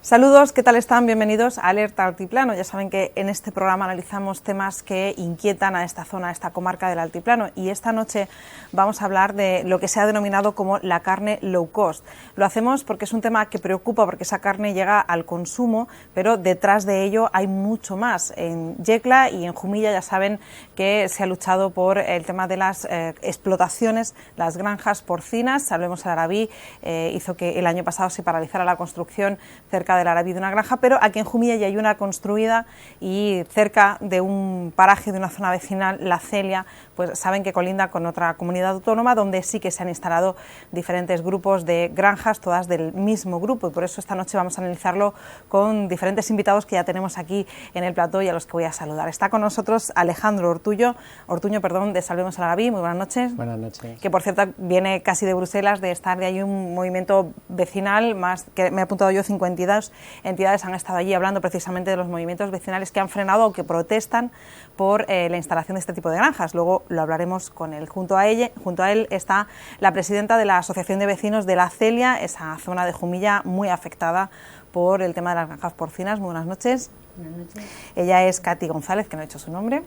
Saludos, ¿qué tal están? Bienvenidos a Alerta Altiplano. Ya saben que en este programa analizamos temas que inquietan a esta zona, a esta comarca del Altiplano, y esta noche vamos a hablar de lo que se ha denominado como la carne low cost. Lo hacemos porque es un tema que preocupa, porque esa carne llega al consumo, pero detrás de ello hay mucho más. En Yecla y en Jumilla ya saben que se ha luchado por el tema de las explotaciones, las granjas porcinas. Salvemos el Arabí hizo que el año pasado se paralizara la construcción cerca del Arabí de una granja, pero aquí en Jumilla ya hay una construida, y cerca de un paraje de una zona vecinal, La Celia, pues saben que colinda con otra comunidad autónoma donde sí que se han instalado diferentes grupos de granjas, todas del mismo grupo, y por eso esta noche vamos a analizarlo con diferentes invitados que ya tenemos aquí en el plató y a los que voy a saludar. Está con nosotros Alejandro Ortuño, de Salvemos el Arabí. Muy buenas noches. Buenas noches. Que por cierto viene casi de Bruselas, de estar de ahí un movimiento vecinal, más que me he apuntado yo, 52 entidades han estado allí hablando precisamente de los movimientos vecinales que han frenado o que protestan por la instalación de este tipo de granjas. Luego lo hablaremos con él. Junto a él está la presidenta de la Asociación de Vecinos de La Celia, esa zona de Jumilla muy afectada por el tema de las granjas porcinas. Muy buenas noches. Buenas noches. Ella es Katy González, que no he dicho su nombre.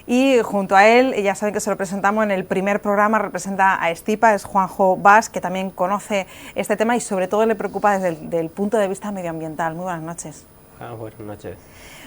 Y junto a él, ya saben que se lo presentamos en el primer programa, representa a Estipa, es Juanjo Bas, que también conoce este tema y sobre todo le preocupa desde el punto de vista medioambiental. Muy buenas noches. Buenas noches.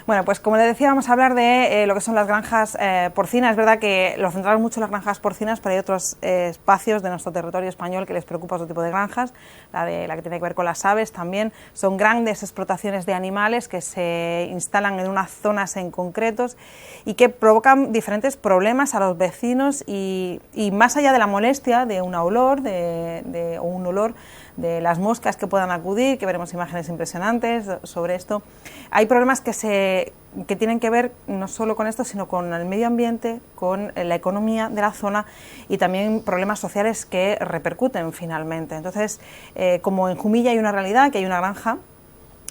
Bueno, pues como le decía, vamos a hablar de lo que son las granjas porcinas. Es verdad que lo centramos mucho en las granjas porcinas, pero hay otros espacios de nuestro territorio español que les preocupa otro tipo de granjas. La que tiene que ver con las aves también. Son grandes explotaciones de animales que se instalan en unas zonas en concretos y que provocan diferentes problemas a los vecinos y más allá de la molestia de un olor, o un olor de las moscas que puedan acudir, que veremos imágenes impresionantes sobre esto. Hay problemas que tienen que ver no solo con esto, sino con el medio ambiente, con la economía de la zona y también problemas sociales que repercuten finalmente. Entonces, como en Jumilla hay una realidad, que hay una granja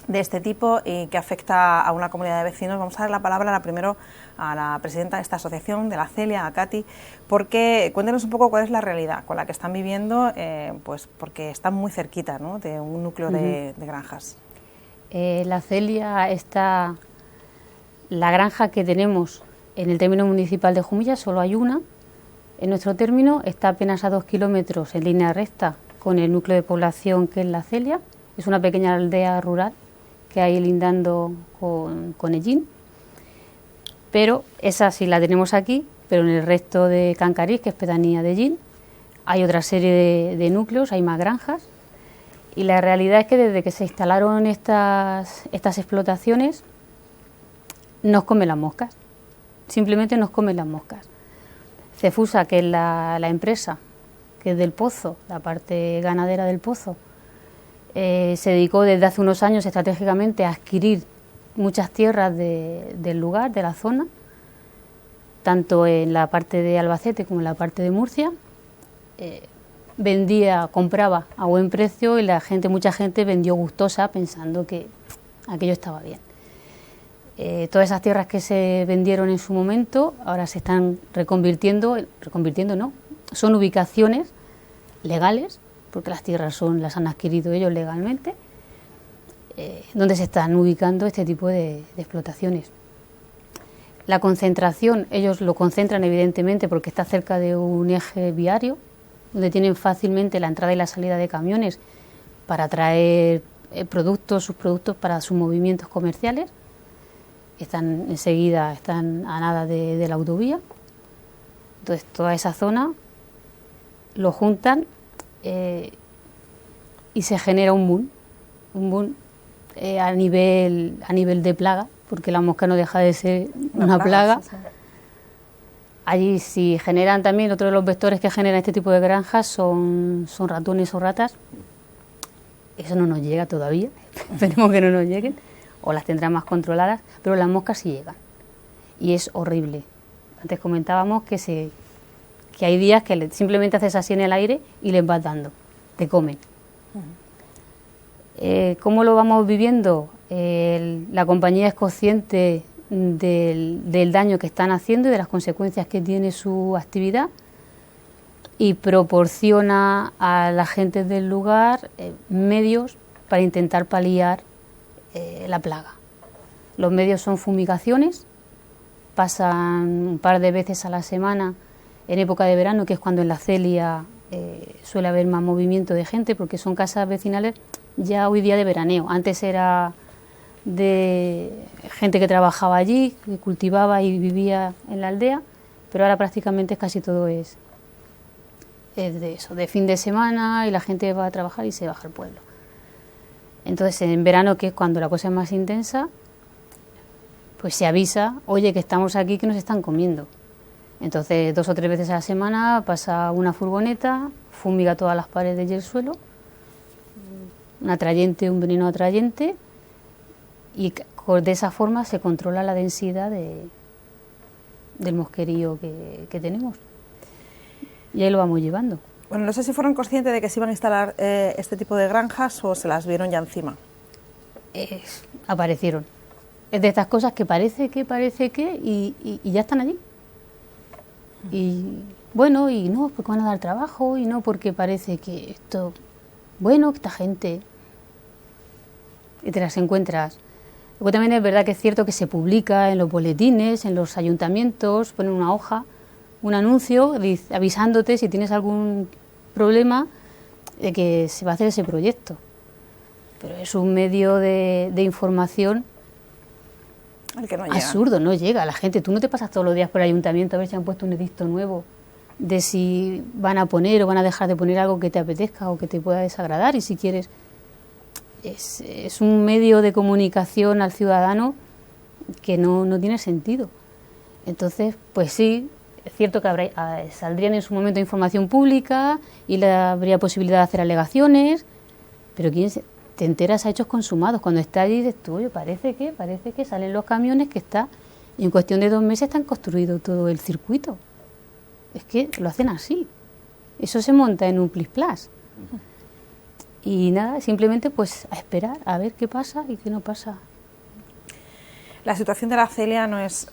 de este tipo y que afecta a una comunidad de vecinos, vamos a dar la palabra primero a la presidenta de esta asociación, de La Celia, a Katy, porque cuéntenos un poco cuál es la realidad con la que están viviendo, pues porque están muy cerquita, ¿no?, de un núcleo de granjas. La Celia está, la granja que tenemos en el término municipal de Jumilla, solo hay una. En nuestro término está apenas a 2 kilómetros en línea recta con el núcleo de población que es La Celia. Es una pequeña aldea rural que hay lindando con Ellín, pero esa sí la tenemos aquí, pero en el resto de Cancarís, que es pedanía de Ellín, hay otra serie de núcleos, hay más granjas, y la realidad es que desde que se instalaron estas explotaciones nos comen las moscas, simplemente nos comen las moscas. Cefusa, que es la empresa que es del pozo, la parte ganadera del pozo, se dedicó desde hace unos años estratégicamente a adquirir muchas tierras del lugar, de la zona, tanto en la parte de Albacete como en la parte de Murcia. Compraba a buen precio y mucha gente vendió gustosa pensando que aquello estaba bien. Todas esas tierras que se vendieron en su momento ahora se están reconvirtiendo no, son ubicaciones legales, porque las tierras las han adquirido ellos legalmente, donde se están ubicando este tipo de explotaciones. La concentración, ellos lo concentran evidentemente porque está cerca de un eje viario, donde tienen fácilmente la entrada y la salida de camiones para traer sus productos para sus movimientos comerciales. Están a nada de la autovía. Entonces toda esa zona lo juntan y se genera un boom a nivel de plaga, porque la mosca no deja de ser una plaga. Sí. Allí sí generan también, otro de los vectores que generan este tipo de granjas son ratones o ratas. Eso no nos llega todavía, esperemos que no nos lleguen, o las tendrán más controladas, pero las moscas sí llegan y es horrible. Antes comentábamos que hay días que simplemente haces así en el aire y les vas dando, te comen. ¿Cómo lo vamos viviendo? La compañía es consciente del daño que están haciendo y de las consecuencias que tiene su actividad y proporciona a la gente del lugar medios para intentar paliar la plaga. Los medios son fumigaciones, pasan un par de veces a la semana en época de verano, que es cuando en la Celia suele haber más movimiento de gente, porque son casas vecinales ya hoy día de veraneo. Antes era de gente que trabajaba allí, que cultivaba y vivía en la aldea, pero ahora prácticamente casi todo es de eso, de fin de semana, y la gente va a trabajar y se baja al pueblo. Entonces en verano, que es cuando la cosa es más intensa, pues se avisa, oye, que estamos aquí, que nos están comiendo. Entonces 2 o 3 veces a la semana pasa una furgoneta, fumiga todas las paredes y el suelo, un atrayente, un veneno atrayente, y de esa forma se controla la densidad del mosquerío que tenemos. Y ahí lo vamos llevando. Bueno, no sé si fueron conscientes de que se iban a instalar este tipo de granjas o se las vieron ya encima. Aparecieron. Es de estas cosas que parece que, y ya están allí. Y bueno, y no, porque van a dar trabajo, y no porque parece que esto, bueno, que esta gente, y te las encuentras. Luego también es verdad que es cierto que se publica en los boletines, en los ayuntamientos, ponen una hoja, un anuncio avisándote si tienes algún problema de que se va a hacer ese proyecto. Pero es un medio de información El que no llega. absurdo, no llega. La gente, tú no te pasas todos los días por el ayuntamiento a ver si han puesto un edicto nuevo de si van a poner o van a dejar de poner algo que te apetezca o que te pueda desagradar, y si quieres. Es un medio de comunicación al ciudadano que no tiene sentido. Entonces, pues sí, es cierto que saldrían en su momento información pública y habría posibilidad de hacer alegaciones, pero te enteras a hechos consumados. Cuando está allí dices tú, oye, parece que salen los camiones, que está, y en cuestión de 2 meses están construido todo el circuito. Es que lo hacen así. Eso se monta en un plis-plas. Y nada, simplemente pues a esperar, a ver qué pasa y qué no pasa. La situación de la Celia no es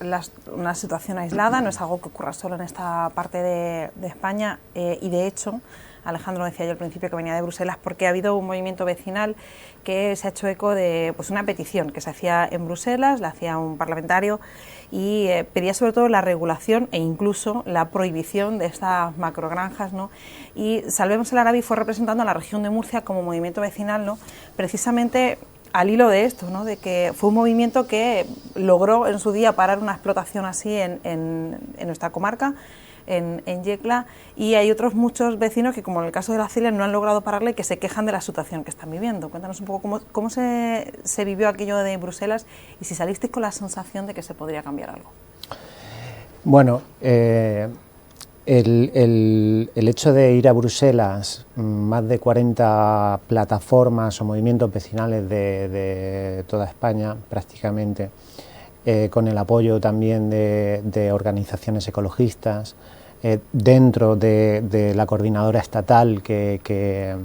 una situación aislada, no es algo que ocurra solo en esta parte de España, y de hecho, Alejandro decía yo al principio que venía de Bruselas porque ha habido un movimiento vecinal que se ha hecho eco de pues una petición que se hacía en Bruselas, la hacía un parlamentario, y pedía sobre todo la regulación e incluso la prohibición de estas macrogranjas, ¿no? Y Salvemos el Arabi fue representando a la región de Murcia como movimiento vecinal, ¿no? Precisamente al hilo de esto, ¿no? De que fue un movimiento que logró en su día parar una explotación así en nuestra comarca, en Yecla, y hay otros muchos vecinos que, como en el caso de la Celia, no han logrado pararla y que se quejan de la situación que están viviendo. Cuéntanos un poco cómo se vivió aquello de Bruselas y si salisteis con la sensación de que se podría cambiar algo. Bueno, el hecho de ir a Bruselas, más de 40 plataformas o movimientos vecinales de toda España prácticamente, con el apoyo también de organizaciones ecologistas, dentro de la coordinadora estatal que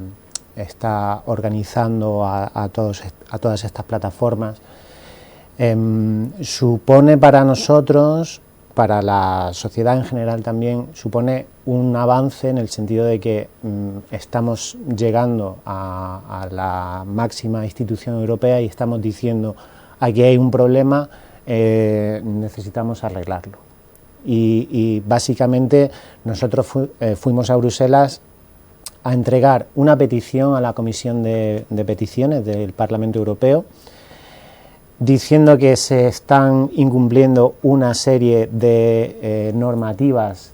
está organizando a todas estas plataformas, supone para nosotros, para la sociedad en general también, supone un avance en el sentido de que estamos llegando a la máxima institución europea y estamos diciendo, aquí hay un problema, necesitamos arreglarlo. Y básicamente nosotros fuimos a Bruselas a entregar una petición a la Comisión de Peticiones del Parlamento Europeo, diciendo que se están incumpliendo una serie de normativas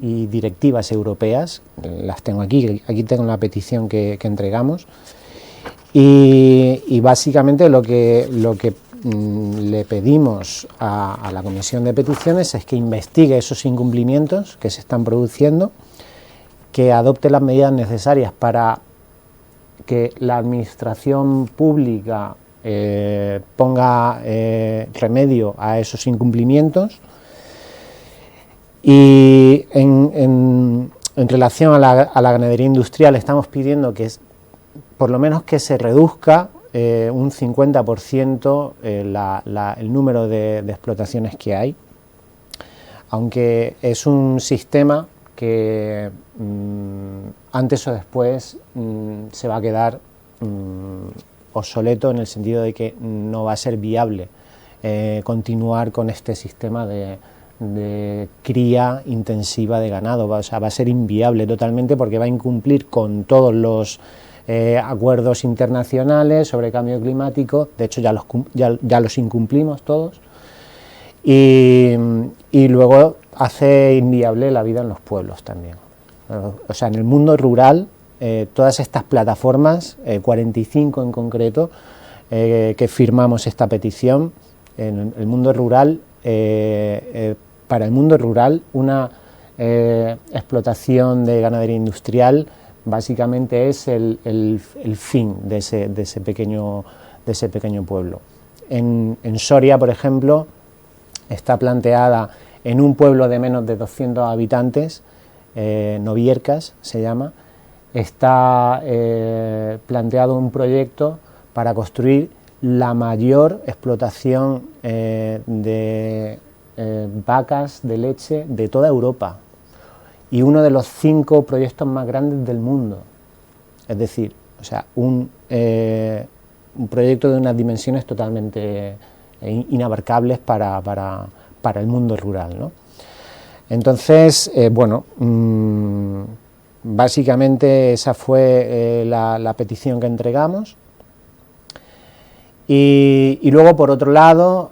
y directivas europeas. Las tengo aquí tengo la petición que entregamos, y básicamente lo que le pedimos a la Comisión de Peticiones es que investigue esos incumplimientos que se están produciendo, que adopte las medidas necesarias para que la administración pública ponga remedio a esos incumplimientos, y en relación a la ganadería industrial estamos pidiendo que por lo menos que se reduzca un 50% el número de explotaciones que hay, aunque es un sistema que antes o después se va a quedar obsoleto en el sentido de que no va a ser viable continuar con este sistema de cría intensiva de ganado, va a ser inviable totalmente, porque va a incumplir con todos los acuerdos internacionales sobre cambio climático. De hecho ya los incumplimos todos, y luego hace inviable la vida en los pueblos también. O sea, en el mundo rural, todas estas plataformas, 45 en concreto, que firmamos esta petición, en el mundo rural, para el mundo rural, una explotación de ganadería industrial básicamente es el fin de ese pequeño pueblo. En Soria, por ejemplo, está planteada en un pueblo de menos de 200 habitantes, Noviercas se llama, está planteado un proyecto para construir la mayor explotación de vacas de leche de toda Europa, y uno de los 5 proyectos más grandes del mundo. Es decir, o sea, un proyecto de unas dimensiones totalmente inabarcables para el mundo rural, ¿no? Entonces, bueno, básicamente esa fue la petición que entregamos. Y luego, por otro lado,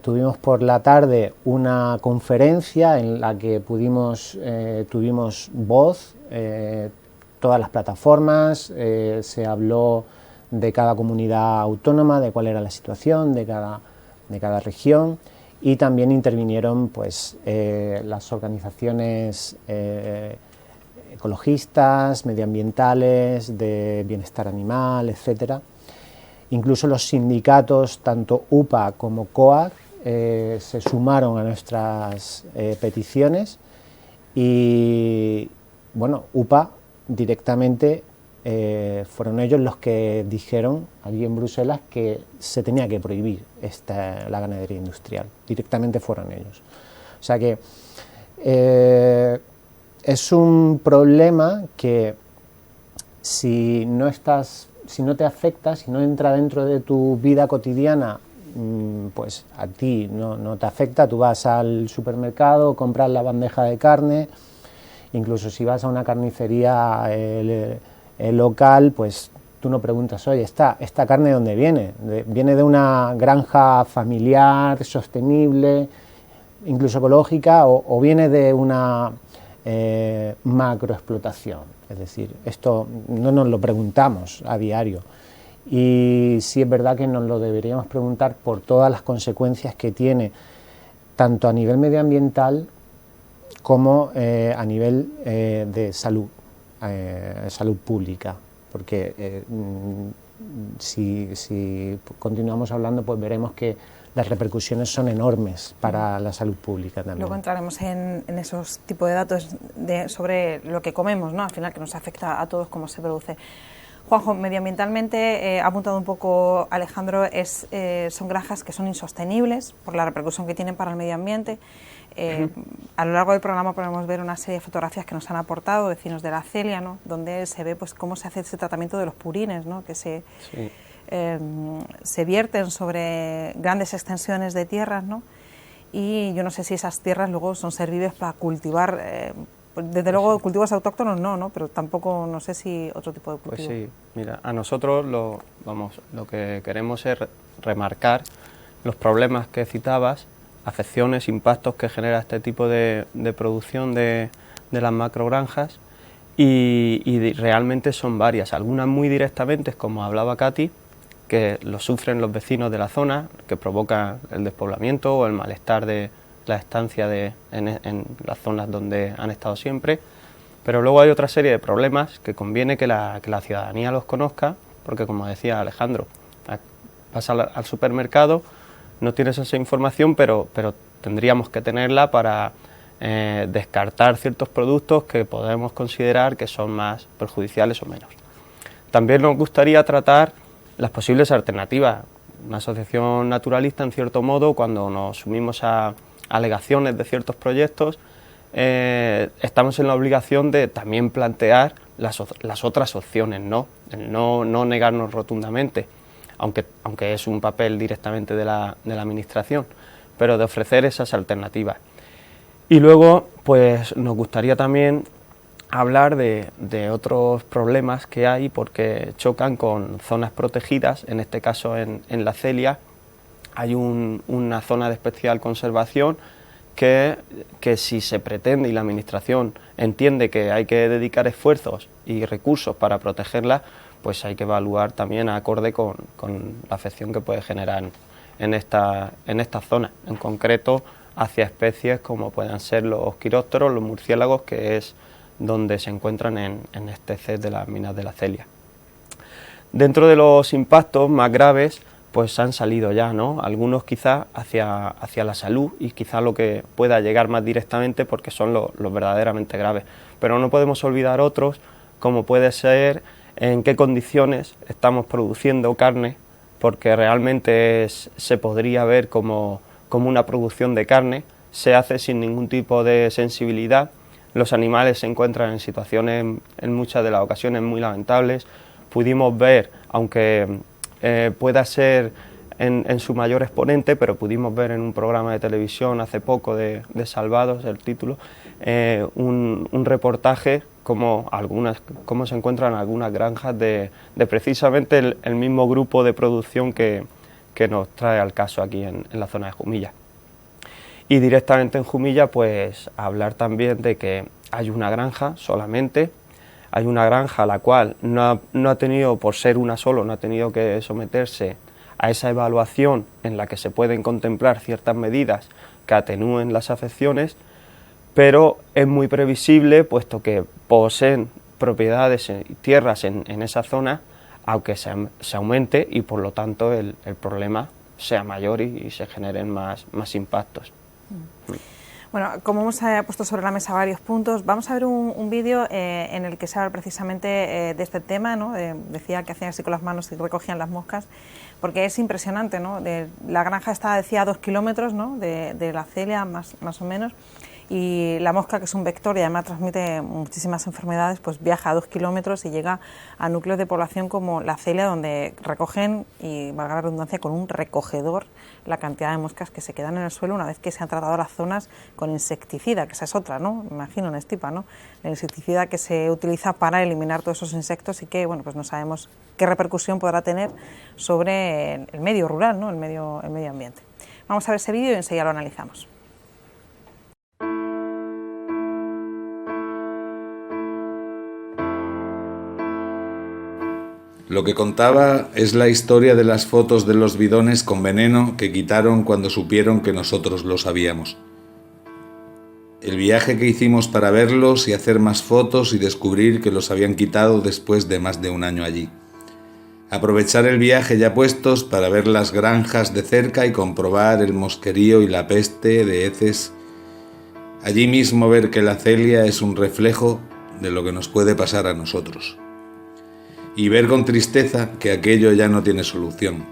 tuvimos por la tarde una conferencia en la que tuvimos voz, todas las plataformas, se habló de cada comunidad autónoma, de cuál era la situación de cada región, y también intervinieron pues las organizaciones ecologistas, medioambientales, de bienestar animal, etcétera. Incluso los sindicatos, tanto UPA como COAG, se sumaron a nuestras peticiones, y bueno, UPA directamente fueron ellos los que dijeron allí en Bruselas que se tenía que prohibir la ganadería industrial. Directamente fueron ellos. O sea que es un problema que si no te afecta, si no entra dentro de tu vida cotidiana, pues a ti no te afecta. Tú vas al supermercado, compras la bandeja de carne, incluso si vas a una carnicería local, pues tú no preguntas, oye, ¿esta carne de dónde viene? ¿Viene de una granja familiar, sostenible, incluso ecológica, o viene de una macroexplotación? Es decir, esto no nos lo preguntamos a diario, y sí es verdad que nos lo deberíamos preguntar por todas las consecuencias que tiene, tanto a nivel medioambiental como a nivel de salud pública, porque si continuamos hablando, pues veremos que las repercusiones son enormes para la salud pública también. Luego entraremos en esos tipos de datos sobre lo que comemos, ¿no? Al final, que nos afecta a todos cómo se produce. Juanjo, medioambientalmente, ha apuntado un poco Alejandro, son granjas que son insostenibles por la repercusión que tienen para el medio ambiente. A lo largo del programa podemos ver una serie de fotografías que nos han aportado vecinos de la Celia, ¿no? Donde se ve pues cómo se hace ese tratamiento de los purines, ¿no? Que se vierten sobre grandes extensiones de tierras, ¿no? Y yo no sé si esas tierras luego son servibles para cultivar, desde luego cultivos autóctonos no, pero tampoco no sé si otro tipo de cultivo. Pues sí, mira, a nosotros lo que queremos es remarcar los problemas que citabas, afecciones, impactos que genera este tipo de producción de las macrogranjas, y realmente son varias, algunas muy directamente, como hablaba Katy, que lo sufren los vecinos de la zona, que provoca el despoblamiento o el malestar de la estancia en las zonas donde han estado siempre, pero luego hay otra serie de problemas que conviene que la ciudadanía los conozca, porque como decía Alejandro, vas al supermercado, no tienes esa información, pero tendríamos que tenerla para descartar ciertos productos que podemos considerar que son más perjudiciales o menos. También nos gustaría tratar las posibles alternativas. Una asociación naturalista, en cierto modo, cuando nos sumimos a alegaciones de ciertos proyectos, estamos en la obligación de también plantear las otras opciones, ¿no? El no negarnos rotundamente, aunque es un papel directamente de la Administración, pero de ofrecer esas alternativas. Y luego, pues nos gustaría también hablar de otros problemas que hay porque chocan con zonas protegidas, en este caso en la Celia hay una zona de especial conservación que si se pretende y la Administración entiende que hay que dedicar esfuerzos y recursos para protegerla, pues hay que evaluar también acorde con la afección que puede generar en esta zona, en concreto hacia especies como puedan ser los quirópteros, los murciélagos, que es donde se encuentran en este CES de las minas de la Celia. Dentro de los impactos más graves, pues han salido ya, ¿no? Algunos quizás hacia la salud y quizás lo que pueda llegar más directamente porque son los verdaderamente graves. Pero no podemos olvidar otros, como puede ser en qué condiciones estamos produciendo carne, porque realmente se podría ver como una producción de carne, se hace sin ningún tipo de sensibilidad. Los animales se encuentran en situaciones, en muchas de las ocasiones, muy lamentables. Pudimos ver, aunque pueda ser en su mayor exponente, pero pudimos ver en un programa de televisión hace poco de Salvados, el título, un reportaje cómo se encuentran algunas granjas de precisamente el mismo grupo de producción que nos trae al caso aquí en la zona de Jumilla. Y directamente en Jumilla, pues hablar también de que hay una granja solamente, hay una granja a la cual no ha tenido, por ser una sola, no ha tenido que someterse a esa evaluación en la que se pueden contemplar ciertas medidas que atenúen las afecciones, pero es muy previsible, puesto que poseen propiedades y tierras en esa zona, aunque se aumente y por lo tanto el problema sea mayor y se generen más impactos. Bueno, como hemos puesto sobre la mesa varios puntos, vamos a ver un vídeo en el que se habla precisamente de este tema, ¿no? Decía que hacían así con las manos y recogían las moscas, porque es impresionante, ¿no? La granja está, decía, a 2 kilómetros, ¿no? de la Celia, más o menos, y la mosca, que es un vector y además transmite muchísimas enfermedades, pues viaja a 2 kilómetros y llega a núcleos de población como la Celia, donde recogen, y valga la redundancia, con un recogedor la cantidad de moscas que se quedan en el suelo una vez que se han tratado las zonas con insecticida, que esa es otra, ¿no? Me imagino en estipa, ¿no? El insecticida que se utiliza para eliminar todos esos insectos y que, bueno, pues no sabemos qué repercusión podrá tener sobre el medio rural, ¿no? El medio ambiente. Vamos a ver ese vídeo y enseguida lo analizamos. Lo que contaba es la historia de las fotos de los bidones con veneno que quitaron cuando supieron que nosotros lo sabíamos. El viaje que hicimos para verlos y hacer más fotos y descubrir que los habían quitado después de más de un año allí. Aprovechar el viaje ya puestos para ver las granjas de cerca y comprobar el mosquerío y la peste de heces. Allí mismo ver que la Celia es un reflejo de lo que nos puede pasar a nosotros. Y ver con tristeza que aquello ya no tiene solución.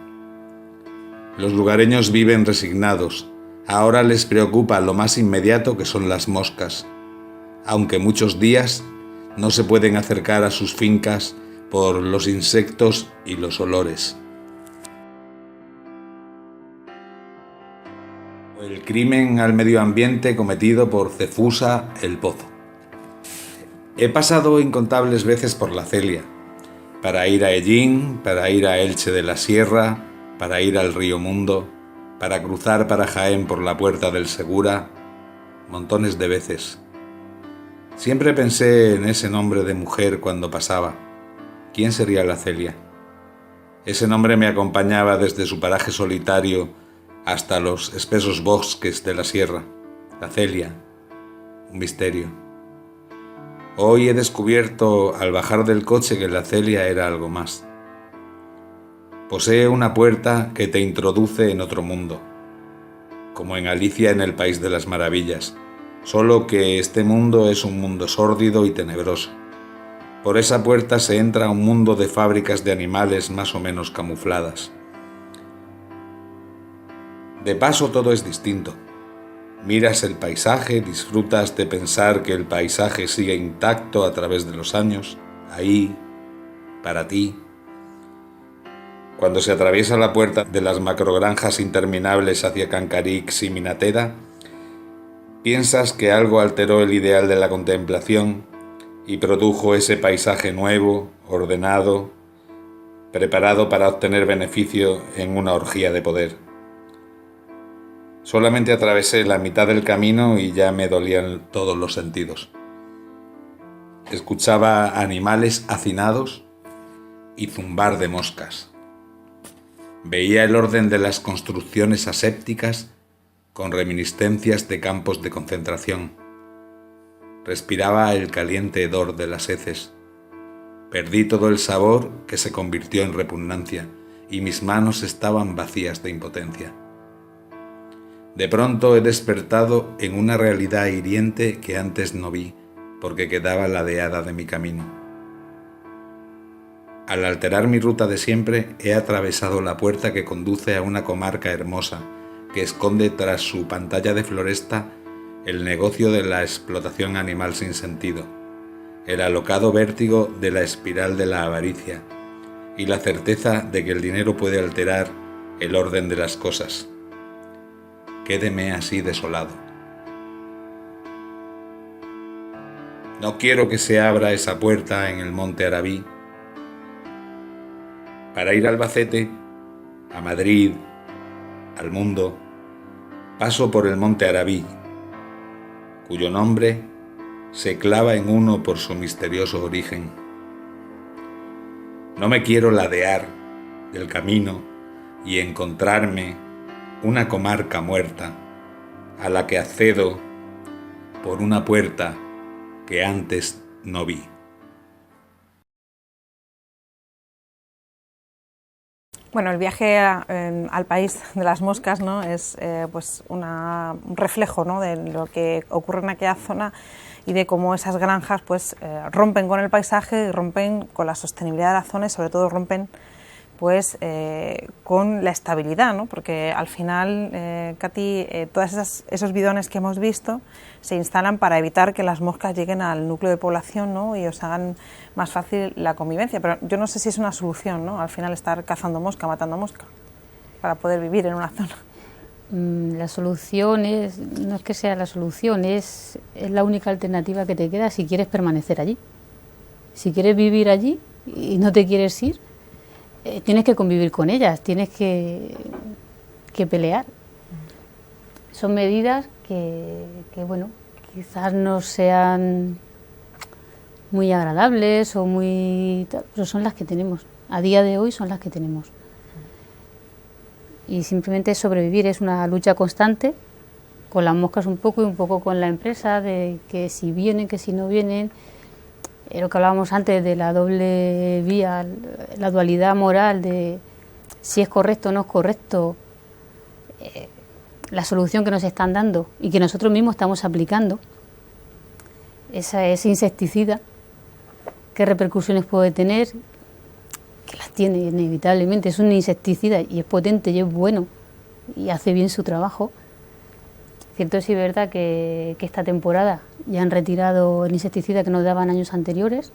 Los lugareños viven resignados. Ahora les preocupa lo más inmediato, que son las moscas, aunque muchos días no se pueden acercar a sus fincas por los insectos y los olores. El crimen al medio ambiente cometido por Cefusa el Pozo. He pasado incontables veces por la Celia, para ir a Ellín, para ir a Elche de la Sierra, para ir al río Mundo, para cruzar para Jaén por la Puerta del Segura, montones de veces. Siempre pensé en ese nombre de mujer cuando pasaba. ¿Quién sería la Celia? Ese nombre me acompañaba desde su paraje solitario hasta los espesos bosques de la sierra. La Celia, un misterio. Hoy he descubierto al bajar del coche que la Celia era algo más. Posee una puerta que te introduce en otro mundo, como en Alicia en el País de las Maravillas, solo que este mundo es un mundo sórdido y tenebroso. Por esa puerta se entra a un mundo de fábricas de animales más o menos camufladas. De paso todo es distinto. Miras el paisaje, disfrutas de pensar que el paisaje sigue intacto a través de los años, ahí, para ti. Cuando se atraviesa la puerta de las macrogranjas interminables hacia Cancarix y Minateda, piensas que algo alteró el ideal de la contemplación y produjo ese paisaje nuevo, ordenado, preparado para obtener beneficio en una orgía de poder. Solamente atravesé la mitad del camino y ya me dolían todos los sentidos. Escuchaba animales hacinados y zumbar de moscas. Veía el orden de las construcciones asépticas con reminiscencias de campos de concentración. Respiraba el caliente hedor de las heces. Perdí todo el sabor que se convirtió en repugnancia y mis manos estaban vacías de impotencia. De pronto he despertado en una realidad hiriente que antes no vi porque quedaba ladeada de mi camino. Al alterar mi ruta de siempre, he atravesado la puerta que conduce a una comarca hermosa que esconde tras su pantalla de floresta el negocio de la explotación animal sin sentido, el alocado vértigo de la espiral de la avaricia y la certeza de que el dinero puede alterar el orden de las cosas. Quédeme así desolado. No quiero que se abra esa puerta en el monte Arabí. Para ir a Albacete, a Madrid, al mundo, paso por el monte Arabí, cuyo nombre se clava en uno por su misterioso origen. No me quiero ladear del camino y encontrarme una comarca muerta a la que accedo por una puerta que antes no vi. Bueno, el viaje al país de las moscas, ¿no?, es pues un reflejo, ¿no?, de lo que ocurre en aquella zona y de cómo esas granjas pues rompen con el paisaje y rompen con la sostenibilidad de la zona y sobre todo rompen pues con la estabilidad, ¿no?, porque al final, Katy, todos esos bidones que hemos visto se instalan para evitar que las moscas lleguen al núcleo de población, ¿no?, y os hagan más fácil la convivencia, pero yo no sé si es una solución, ¿no?, al final estar cazando mosca, matando mosca, para poder vivir en una zona. La solución no es que sea la solución, es la única alternativa que te queda si quieres permanecer allí. Si quieres vivir allí y no te quieres ir, tienes que convivir con ellas, tienes que pelear. Son medidas que bueno, quizás no sean muy agradables o muy tal, pero son las que tenemos. A día de hoy son las que tenemos. Y simplemente sobrevivir, es una lucha constante con las moscas un poco y un poco con la empresa, de que si vienen, que si no vienen. Lo que hablábamos antes de la doble vía, la dualidad moral de si es correcto o no es correcto, la solución que nos están dando y que nosotros mismos estamos aplicando, ese insecticida, qué repercusiones puede tener, que las tiene inevitablemente, es un insecticida y es potente y es bueno y hace bien su trabajo. Cierto es y verdad que esta temporada ya han retirado el insecticida que nos daban años anteriores,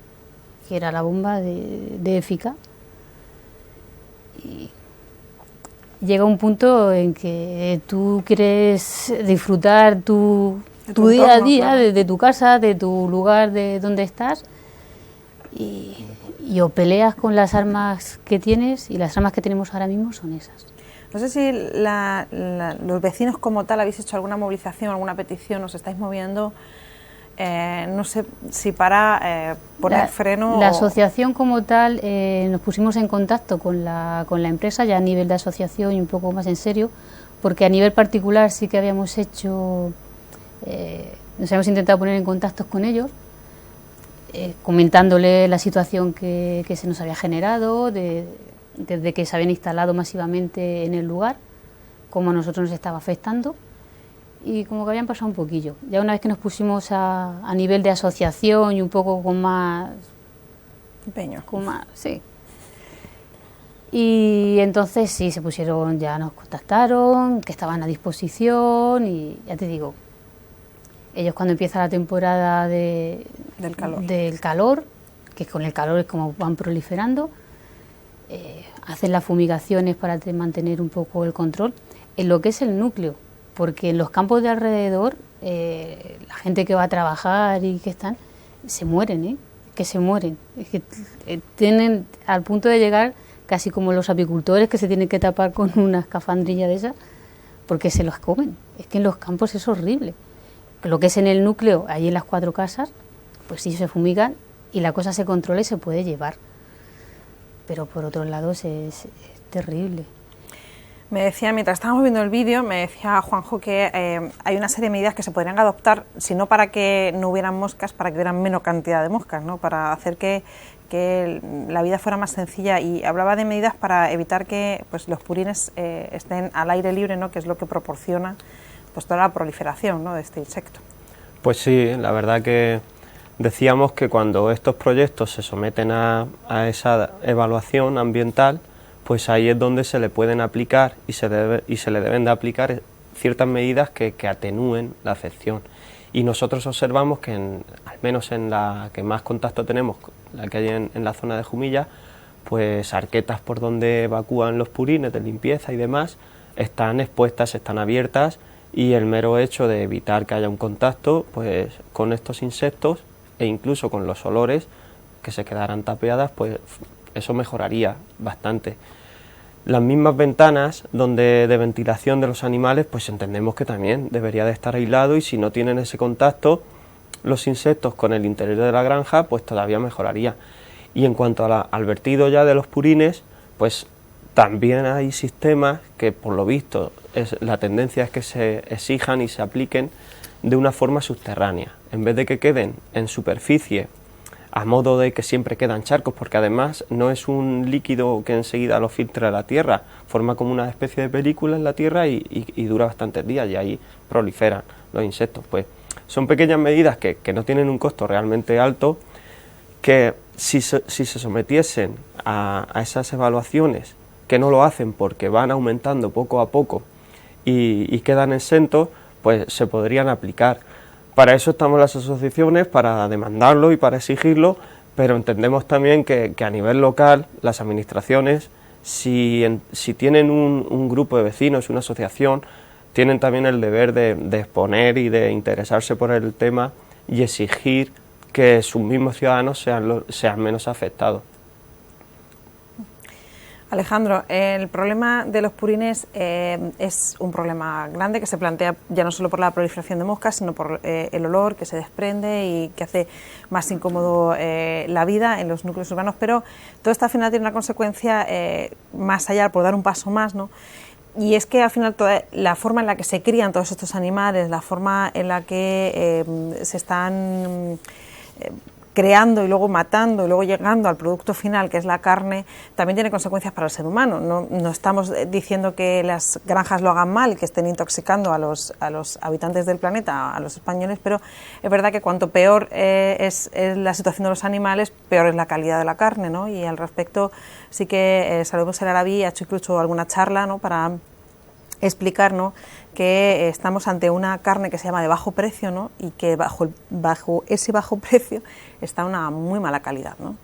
que era la bomba de Efica. Y llega un punto en que tú quieres disfrutar tu día a día, claro, de tu casa, de tu lugar, de donde estás, y o peleas con las armas que tienes, y las armas que tenemos ahora mismo son esas. No sé si los vecinos como tal habéis hecho alguna movilización, alguna petición, os estáis moviendo, no sé si para poner freno. La asociación como tal, nos pusimos en contacto con la empresa ya a nivel de asociación y un poco más en serio, porque a nivel particular sí que habíamos hecho, nos habíamos intentado poner en contacto con ellos, comentándole la situación que se nos había generado, desde que se habían instalado masivamente en el lugar, cómo a nosotros nos estaba afectando, y como que habían pasado un poquillo. Ya una vez que nos pusimos a nivel de asociación y un poco con más empeño, sí. Y entonces sí, se pusieron, ya nos contactaron, que estaban a disposición, y ya te digo, ellos cuando empieza la temporada del calor, que con el calor es como van proliferando, hacen las fumigaciones para mantener un poco el control, en lo que es el núcleo, porque en los campos de alrededor, la gente que va a trabajar y que están, se mueren, que se mueren, es que tienen al punto de llegar casi como los apicultores que se tienen que tapar con una escafandrilla de esas, porque se los comen. Es que en los campos es horrible. Lo que es en el núcleo, allí en las 4 casas, pues sí se fumigan y la cosa se controla y se puede llevar. Pero por otro lado es terrible. Me decía, mientras estábamos viendo el vídeo, me decía Juanjo que hay una serie de medidas que se podrían adoptar, si no para que no hubieran moscas, para que hubieran menos cantidad de moscas, ¿no? Para hacer que la vida fuera más sencilla, y hablaba de medidas para evitar que pues, los purines estén al aire libre, ¿no? Que es lo que proporciona pues, toda la proliferación, ¿no? De este insecto. Pues sí, la verdad que decíamos que cuando estos proyectos se someten a esa evaluación ambiental, pues ahí es donde se le pueden aplicar y se le deben de aplicar ciertas medidas que atenúen la afección. Y nosotros observamos que, al menos en la que más contacto tenemos, la que hay en la zona de Jumilla, pues arquetas por donde evacúan los purines de limpieza y demás, están expuestas, están abiertas, y el mero hecho de evitar que haya un contacto pues con estos insectos e incluso con los olores que se quedaran tapiadas, pues eso mejoraría bastante. Las mismas ventanas de ventilación de los animales, pues entendemos que también debería de estar aislado, y si no tienen ese contacto los insectos con el interior de la granja, pues todavía mejoraría. Y en cuanto al vertido ya de los purines, pues también hay sistemas que por lo visto la tendencia es que se exijan y se apliquen de una forma subterránea, en vez de que queden en superficie a modo de que siempre quedan charcos, porque además no es un líquido que enseguida lo filtra la tierra, forma como una especie de película en la tierra y dura bastantes días, y ahí proliferan los insectos. Pues son pequeñas medidas que no tienen un costo realmente alto, que si se sometiesen a esas evaluaciones, que no lo hacen porque van aumentando poco a poco y quedan exentos, pues se podrían aplicar. Para eso estamos las asociaciones, para demandarlo y para exigirlo, pero entendemos también que a nivel local las administraciones, si tienen un grupo de vecinos, una asociación, tienen también el deber de exponer y de interesarse por el tema y exigir que sus mismos ciudadanos sean menos afectados. Alejandro, el problema de los purines es un problema grande que se plantea ya no solo por la proliferación de moscas, sino por el olor que se desprende y que hace más incómodo la vida en los núcleos urbanos, pero todo esto al final tiene una consecuencia más allá, por dar un paso más, ¿no? Y es que al final toda la forma en la que se crían todos estos animales, la forma en la que se están creando y luego matando y luego llegando al producto final, que es la carne, también tiene consecuencias para el ser humano. No estamos diciendo que las granjas lo hagan mal, que estén intoxicando a los habitantes del planeta, a los españoles, pero es verdad que cuanto peor es la situación de los animales, peor es la calidad de la carne, ¿no? Y al respecto sí que Saludemos el Arabí ha hecho incluso alguna charla, ¿no?, para explicar, ¿no?, que estamos ante una carne que se llama de bajo precio, ¿no?, y que bajo ese bajo precio está una muy mala calidad, ¿no?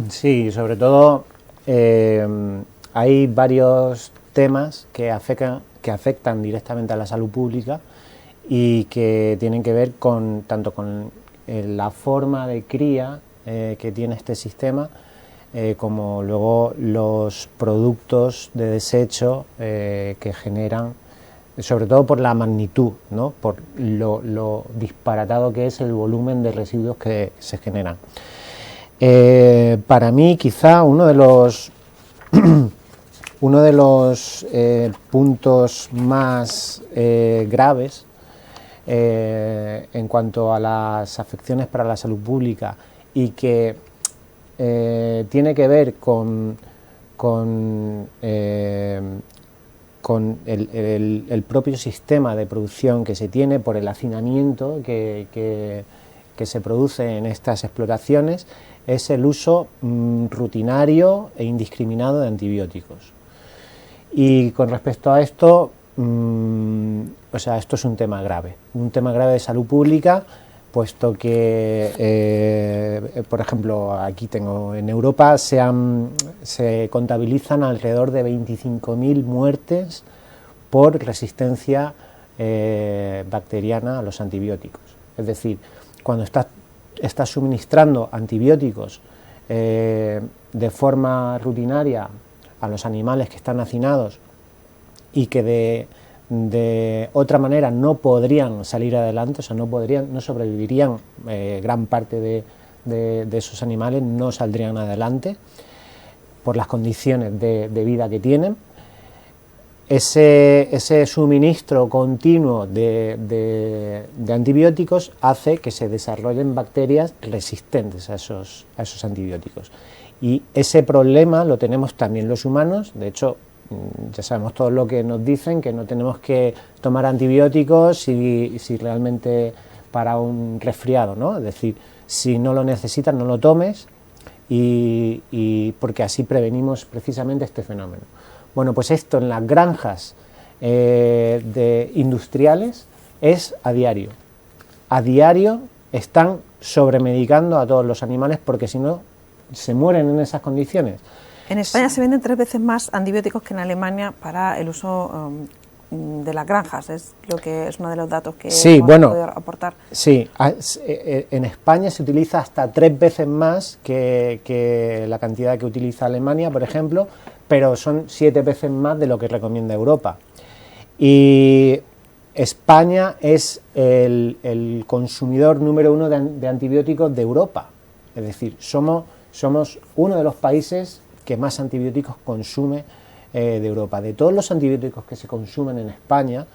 Sí, sobre todo hay varios temas que afectan directamente a la salud pública y que tienen que ver tanto con la forma de cría que tiene este sistema, como luego los productos de desecho que generan, sobre todo por la magnitud, ¿no?, por lo disparatado que es el volumen de residuos que se generan. Para mí, quizá uno de los puntos más graves en cuanto a las afecciones para la salud pública, y que tiene que ver con el propio sistema de producción que se tiene, por el hacinamiento que se produce en estas explotaciones, es el uso rutinario e indiscriminado de antibióticos. Y con respecto a esto, esto es un tema grave de salud pública, puesto que, por ejemplo, aquí tengo en Europa se contabilizan alrededor de 25.000 muertes por resistencia bacteriana a los antibióticos. Es decir, cuando estás suministrando antibióticos de forma rutinaria a los animales que están hacinados y que de otra manera no podrían salir adelante, o sea, no sobrevivirían, gran parte de esos animales no saldrían adelante por las condiciones de vida que tienen. Ese suministro continuo de antibióticos hace que se desarrollen bacterias resistentes a esos antibióticos. Y ese problema lo tenemos también los humanos. De hecho, ya sabemos todo lo que nos dicen, que no tenemos que tomar antibióticos si realmente para un resfriado, ¿no? Es decir, si no lo necesitas, no lo tomes, y porque así prevenimos precisamente este fenómeno. Bueno, pues esto en las granjas industriales es a diario. A diario están sobremedicando a todos los animales porque si no se mueren en esas condiciones. En España se venden 3 veces más antibióticos que en Alemania para el uso de las granjas, es uno de los datos que hemos podido aportar. Sí, en España se utiliza hasta 3 veces más que la cantidad que utiliza Alemania, por ejemplo, pero son 7 veces más de lo que recomienda Europa. Y España es el consumidor número 1 de antibióticos de Europa, es decir, somos uno de los países que más antibióticos consume de Europa. De todos los antibióticos que se consumen en España,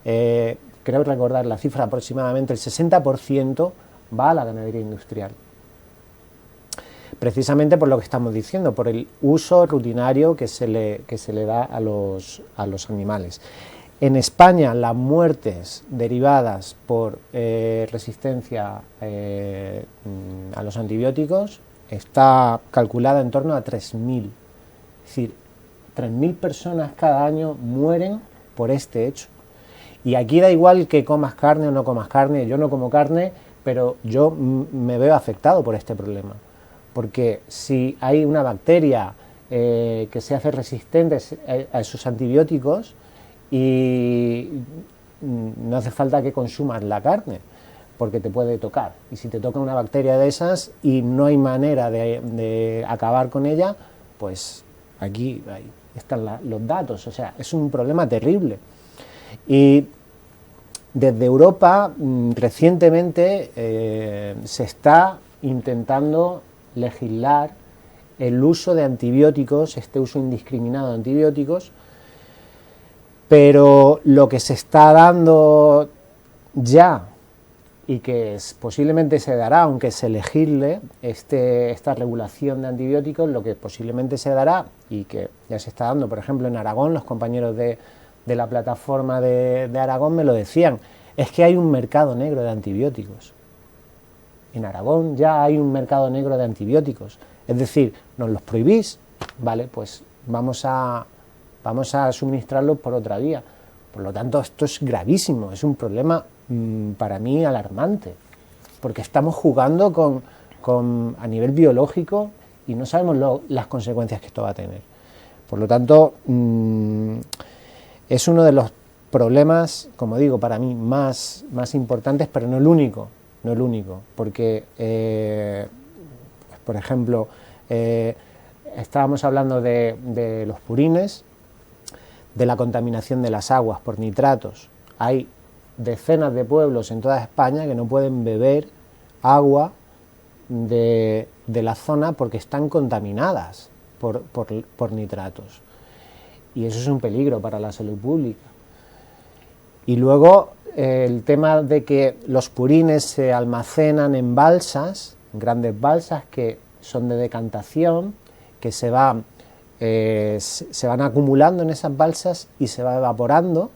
creo recordar la cifra, aproximadamente el 60% va a la ganadería industrial. Precisamente por lo que estamos diciendo, por el uso rutinario que se le da a los animales. En España, las muertes derivadas por resistencia a los antibióticos está calculada en torno a 3.000. Es decir, 3.000 personas cada año mueren por este hecho. Y aquí da igual que comas carne o no comas carne, yo no como carne, pero yo me veo afectado por este problema. Porque si hay una bacteria que se hace resistente a esos antibióticos, y no hace falta que consumas la carne, porque te puede tocar. Y si te toca una bacteria de esas y no hay manera de acabar con ella, pues aquí están los datos. O sea, es un problema terrible. Y desde Europa, recientemente, se está intentando legislar el uso de antibióticos, este uso indiscriminado de antibióticos, pero lo que se está dando ya y que posiblemente se dará, aunque se legisle esta regulación de antibióticos, lo que posiblemente se dará y que ya se está dando, por ejemplo, en Aragón, los compañeros de la plataforma de Aragón me lo decían, es que hay un mercado negro de antibióticos. En Aragón ya hay un mercado negro de antibióticos, es decir, nos los prohibís, vale, pues vamos a suministrarlos por otra vía. Por lo tanto, esto es gravísimo, es un problema para mí alarmante, porque estamos jugando a nivel biológico y no sabemos las consecuencias que esto va a tener. Por lo tanto, es uno de los problemas, como digo, para mí más importantes, pero no el único, porque, por ejemplo, estábamos hablando de los purines, de la contaminación de las aguas por nitratos. Hay decenas de pueblos en toda España que no pueden beber agua de la zona porque están contaminadas por nitratos. Y eso es un peligro para la salud pública. Y luego el tema de que los purines se almacenan en balsas, en grandes balsas que son de decantación, que se van acumulando en esas balsas y se va evaporando.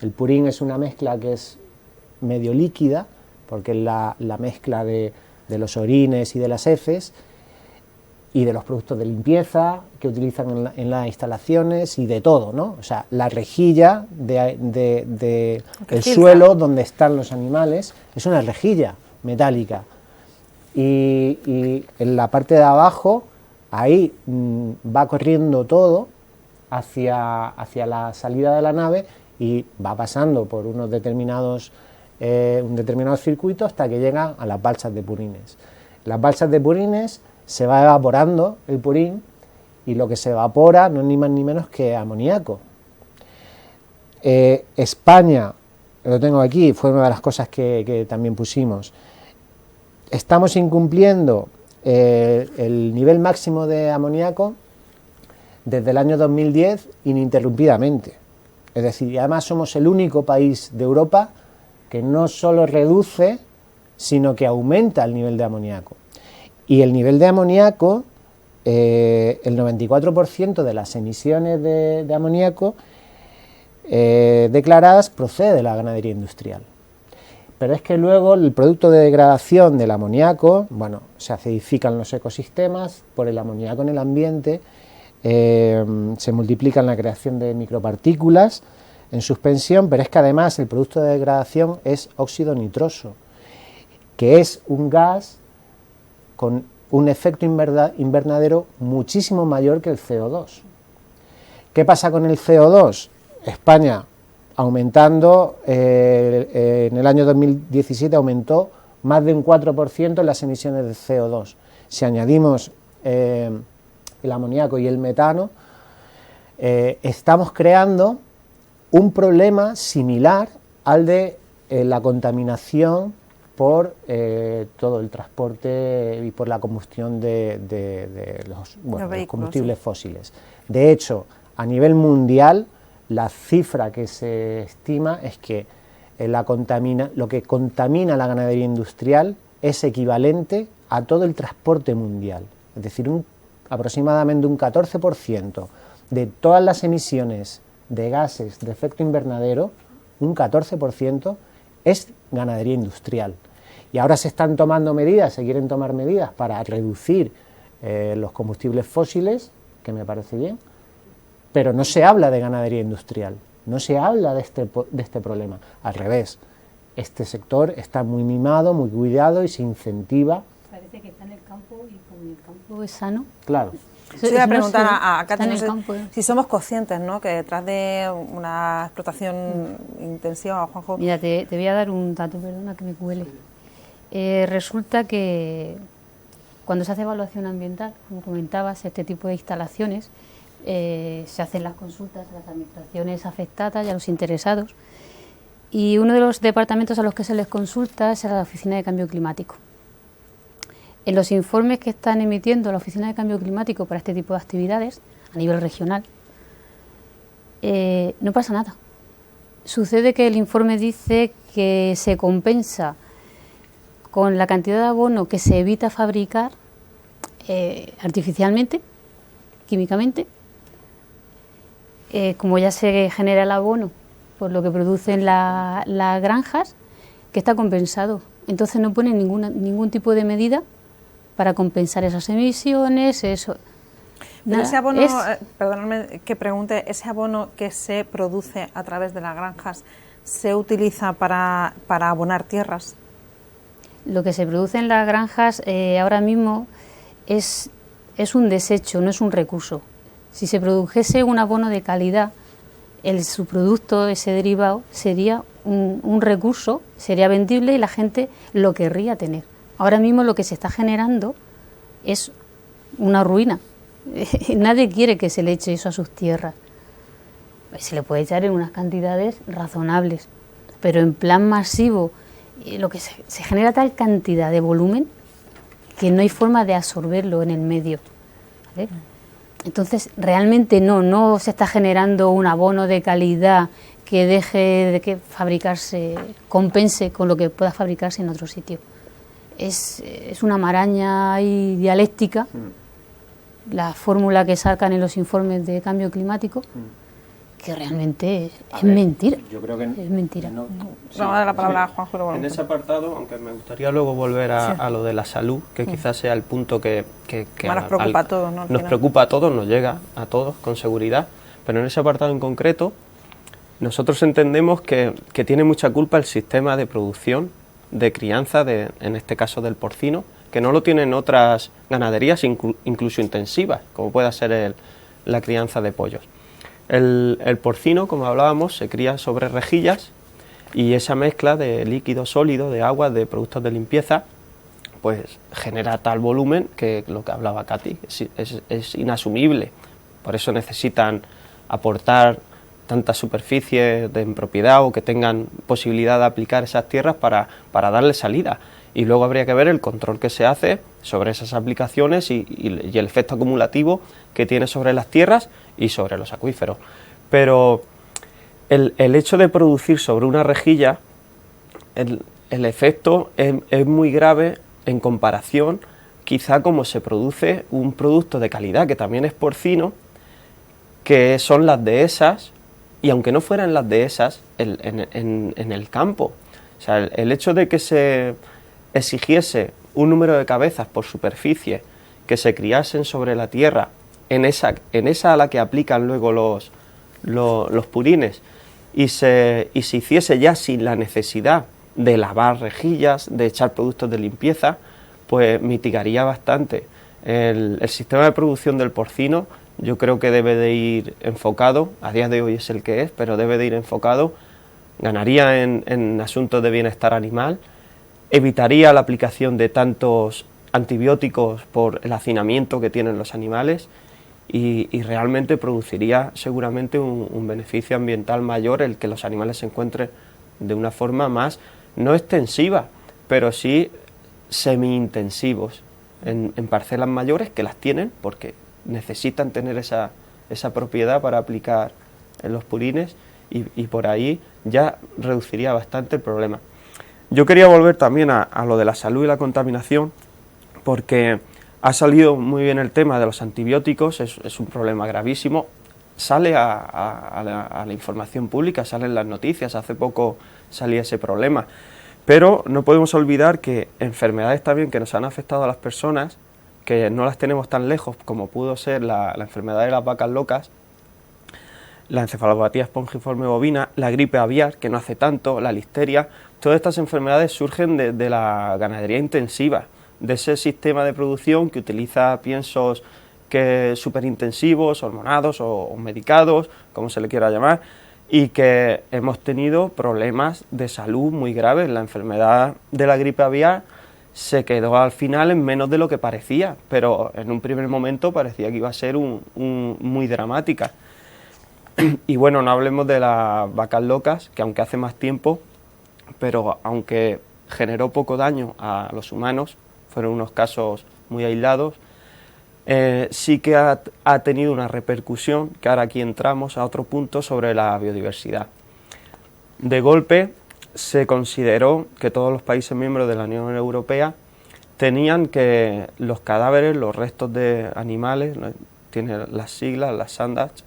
El purín es una mezcla que es medio líquida, porque es la mezcla de los orines y de las heces y de los productos de limpieza que utilizan en las instalaciones y de todo, ¿no? O sea, la rejilla del suelo donde están los animales es una rejilla, metálica. Y en la parte de abajo, ahí va corriendo todo hacia la salida de la nave y va pasando por un determinado circuito hasta que llega a las balsas de purines. Las balsas de purines se va evaporando el purín y lo que se evapora no es ni más ni menos que amoníaco. España, lo tengo aquí, fue una de las cosas que también pusimos. Estamos incumpliendo el nivel máximo de amoníaco desde el año 2010 ininterrumpidamente. Es decir, y además somos el único país de Europa que no solo reduce, sino que aumenta el nivel de amoníaco. Y el nivel de amoníaco, el 94% de las emisiones de amoníaco declaradas procede de la ganadería industrial. Pero es que luego el producto de degradación del amoníaco, bueno, se acidifican los ecosistemas por el amoníaco en el ambiente, se multiplica en la creación de micropartículas en suspensión, pero es que además el producto de degradación es óxido nitroso, que es un gas con un efecto invernadero muchísimo mayor que el CO2. ¿Qué pasa con el CO2? España, aumentando, en el año 2017 aumentó más de un 4% las emisiones de CO2. Si añadimos el amoníaco y el metano, estamos creando un problema similar al de la contaminación por todo el transporte y por la combustión de los combustibles fósiles. De hecho, a nivel mundial, la cifra que se estima es que lo que contamina la ganadería industrial es equivalente a todo el transporte mundial. Es decir, aproximadamente un 14% de todas las emisiones de gases de efecto invernadero, un 14% es ganadería industrial. Y ahora se están tomando medidas, se quieren tomar medidas para reducir los combustibles fósiles, que me parece bien, pero no se habla de ganadería industrial, no se habla de este problema. Al revés, este sector está muy mimado, muy cuidado y se incentiva. Parece que está en el campo y como el campo es sano. Claro. Yo voy a preguntar a Katy, si somos conscientes, ¿no?, que detrás de una explotación intensiva, Juanjo. Mira, te voy a dar un dato, perdona que me cuele. Resulta que cuando se hace evaluación ambiental, como comentabas, este tipo de instalaciones, se hacen las consultas a las administraciones afectadas y a los interesados, y uno de los departamentos a los que se les consulta es a la Oficina de Cambio Climático. En los informes que están emitiendo la Oficina de Cambio Climático para este tipo de actividades a nivel regional, no pasa nada. Sucede que el informe dice que se compensa con la cantidad de abono que se evita fabricar artificialmente, químicamente. Como ya se genera el abono por lo que producen las granjas, que está compensado. Entonces no ponen ningún tipo de medida para compensar esas emisiones, eso. Pero ese abono, perdóname que pregunte, ¿ese abono que se produce a través de las granjas se utiliza para abonar tierras? Lo que se produce en las granjas ahora mismo es un desecho, no es un recurso. Si se produjese un abono de calidad, el subproducto, ese derivado, sería un recurso, sería vendible y la gente lo querría tener. Ahora mismo lo que se está generando es una ruina. Nadie quiere que se le eche eso a sus tierras. Se le puede echar en unas cantidades razonables, pero en plan masivo, lo que se genera tal cantidad de volumen que no hay forma de absorberlo en el medio, ¿vale? Entonces, realmente no se está generando un abono de calidad que deje de que fabricarse, compense con lo que pueda fabricarse en otro sitio. Es una maraña ahí dialéctica, la fórmula que sacan en los informes de cambio climático, que realmente es mentira. Yo creo que es mentira. Vamos a dar la palabra a Juanjo. En ese apartado, aunque me gustaría luego volver a lo de la salud, que quizás sea el punto que nos preocupa a todos, ¿no? Nos preocupa a todos, nos llega a todos con seguridad, pero en ese apartado en concreto nosotros entendemos que tiene mucha culpa el sistema de producción de crianza, en este caso del porcino, que no lo tienen otras ganaderías incluso intensivas, como pueda ser la crianza de pollos. El porcino, como hablábamos, se cría sobre rejillas y esa mezcla de líquido sólido, de agua, de productos de limpieza, pues genera tal volumen que lo que hablaba Katy es inasumible. Por eso necesitan aportar tanta superficie en propiedad o que tengan posibilidad de aplicar esas tierras para darle salida. Y luego habría que ver el control que se hace sobre esas aplicaciones y el efecto acumulativo que tiene sobre las tierras y sobre los acuíferos. Pero el hecho de producir sobre una rejilla, el efecto es muy grave en comparación quizá como se produce un producto de calidad que también es porcino, que son las dehesas, y aunque no fueran las dehesas, en el campo. O sea, el hecho de que se exigiese un número de cabezas por superficie que se criasen sobre la tierra, en esa a la que aplican luego los purines, y se hiciese ya sin la necesidad de lavar rejillas, de echar productos de limpieza, pues mitigaría bastante. El sistema de producción del porcino yo creo que debe de ir enfocado, a día de hoy es el que es, pero debe de ir enfocado, ganaría en asuntos de bienestar animal, evitaría la aplicación de tantos antibióticos por el hacinamiento que tienen los animales y realmente produciría seguramente un beneficio ambiental mayor el que los animales se encuentren de una forma más, no extensiva, pero sí semi-intensivos en parcelas mayores que las tienen porque necesitan tener esa propiedad para aplicar en los purines y por ahí ya reduciría bastante el problema. Yo quería volver también a lo de la salud y la contaminación porque ha salido muy bien el tema de los antibióticos, es un problema gravísimo, sale a la información pública, sale en las noticias, hace poco salía ese problema, pero no podemos olvidar que enfermedades también que nos han afectado a las personas, que no las tenemos tan lejos como pudo ser la enfermedad de las vacas locas, la encefalopatía espongiforme bovina, la gripe aviar, que no hace tanto, la listeria, todas estas enfermedades surgen de la ganadería intensiva, de ese sistema de producción que utiliza piensos superintensivos, hormonados o medicados, como se le quiera llamar, y que hemos tenido problemas de salud muy graves. La enfermedad de la gripe aviar se quedó al final en menos de lo que parecía, pero en un primer momento parecía que iba a ser muy dramática. Y bueno, no hablemos de las vacas locas, que aunque hace más tiempo, pero aunque generó poco daño a los humanos, fueron unos casos muy aislados, sí que ha tenido una repercusión, que ahora aquí entramos a otro punto, sobre la biodiversidad. De golpe se consideró que todos los países miembros de la Unión Europea tenían que los cadáveres, los restos de animales, tiene las siglas, las SANDACH,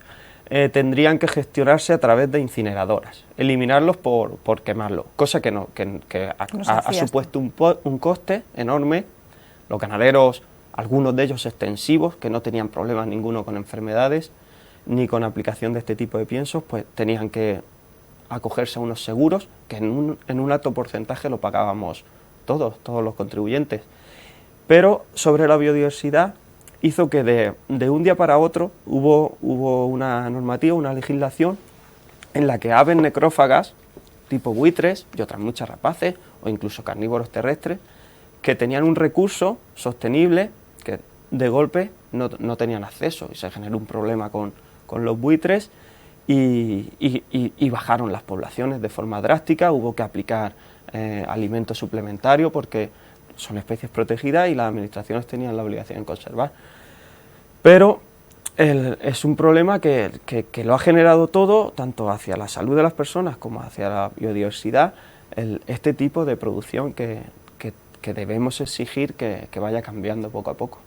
tendrían que gestionarse a través de incineradoras, eliminarlos por quemarlos, cosa que ha supuesto un coste enorme. Los ganaderos, algunos de ellos extensivos, que no tenían problemas ninguno con enfermedades ni con aplicación de este tipo de piensos, pues tenían que acogerse a unos seguros que en un alto porcentaje lo pagábamos todos los contribuyentes. Pero sobre la biodiversidad hizo que de un día para otro hubo una normativa, una legislación en la que aves necrófagas tipo buitres y otras muchas rapaces o incluso carnívoros terrestres que tenían un recurso sostenible que de golpe no tenían acceso y se generó un problema con los buitres y bajaron las poblaciones de forma drástica. Hubo que aplicar alimento suplementario porque son especies protegidas y las administraciones tenían la obligación de conservar. Pero es un problema que lo ha generado todo, tanto hacia la salud de las personas como hacia la biodiversidad, este tipo de producción que debemos exigir que vaya cambiando poco a poco.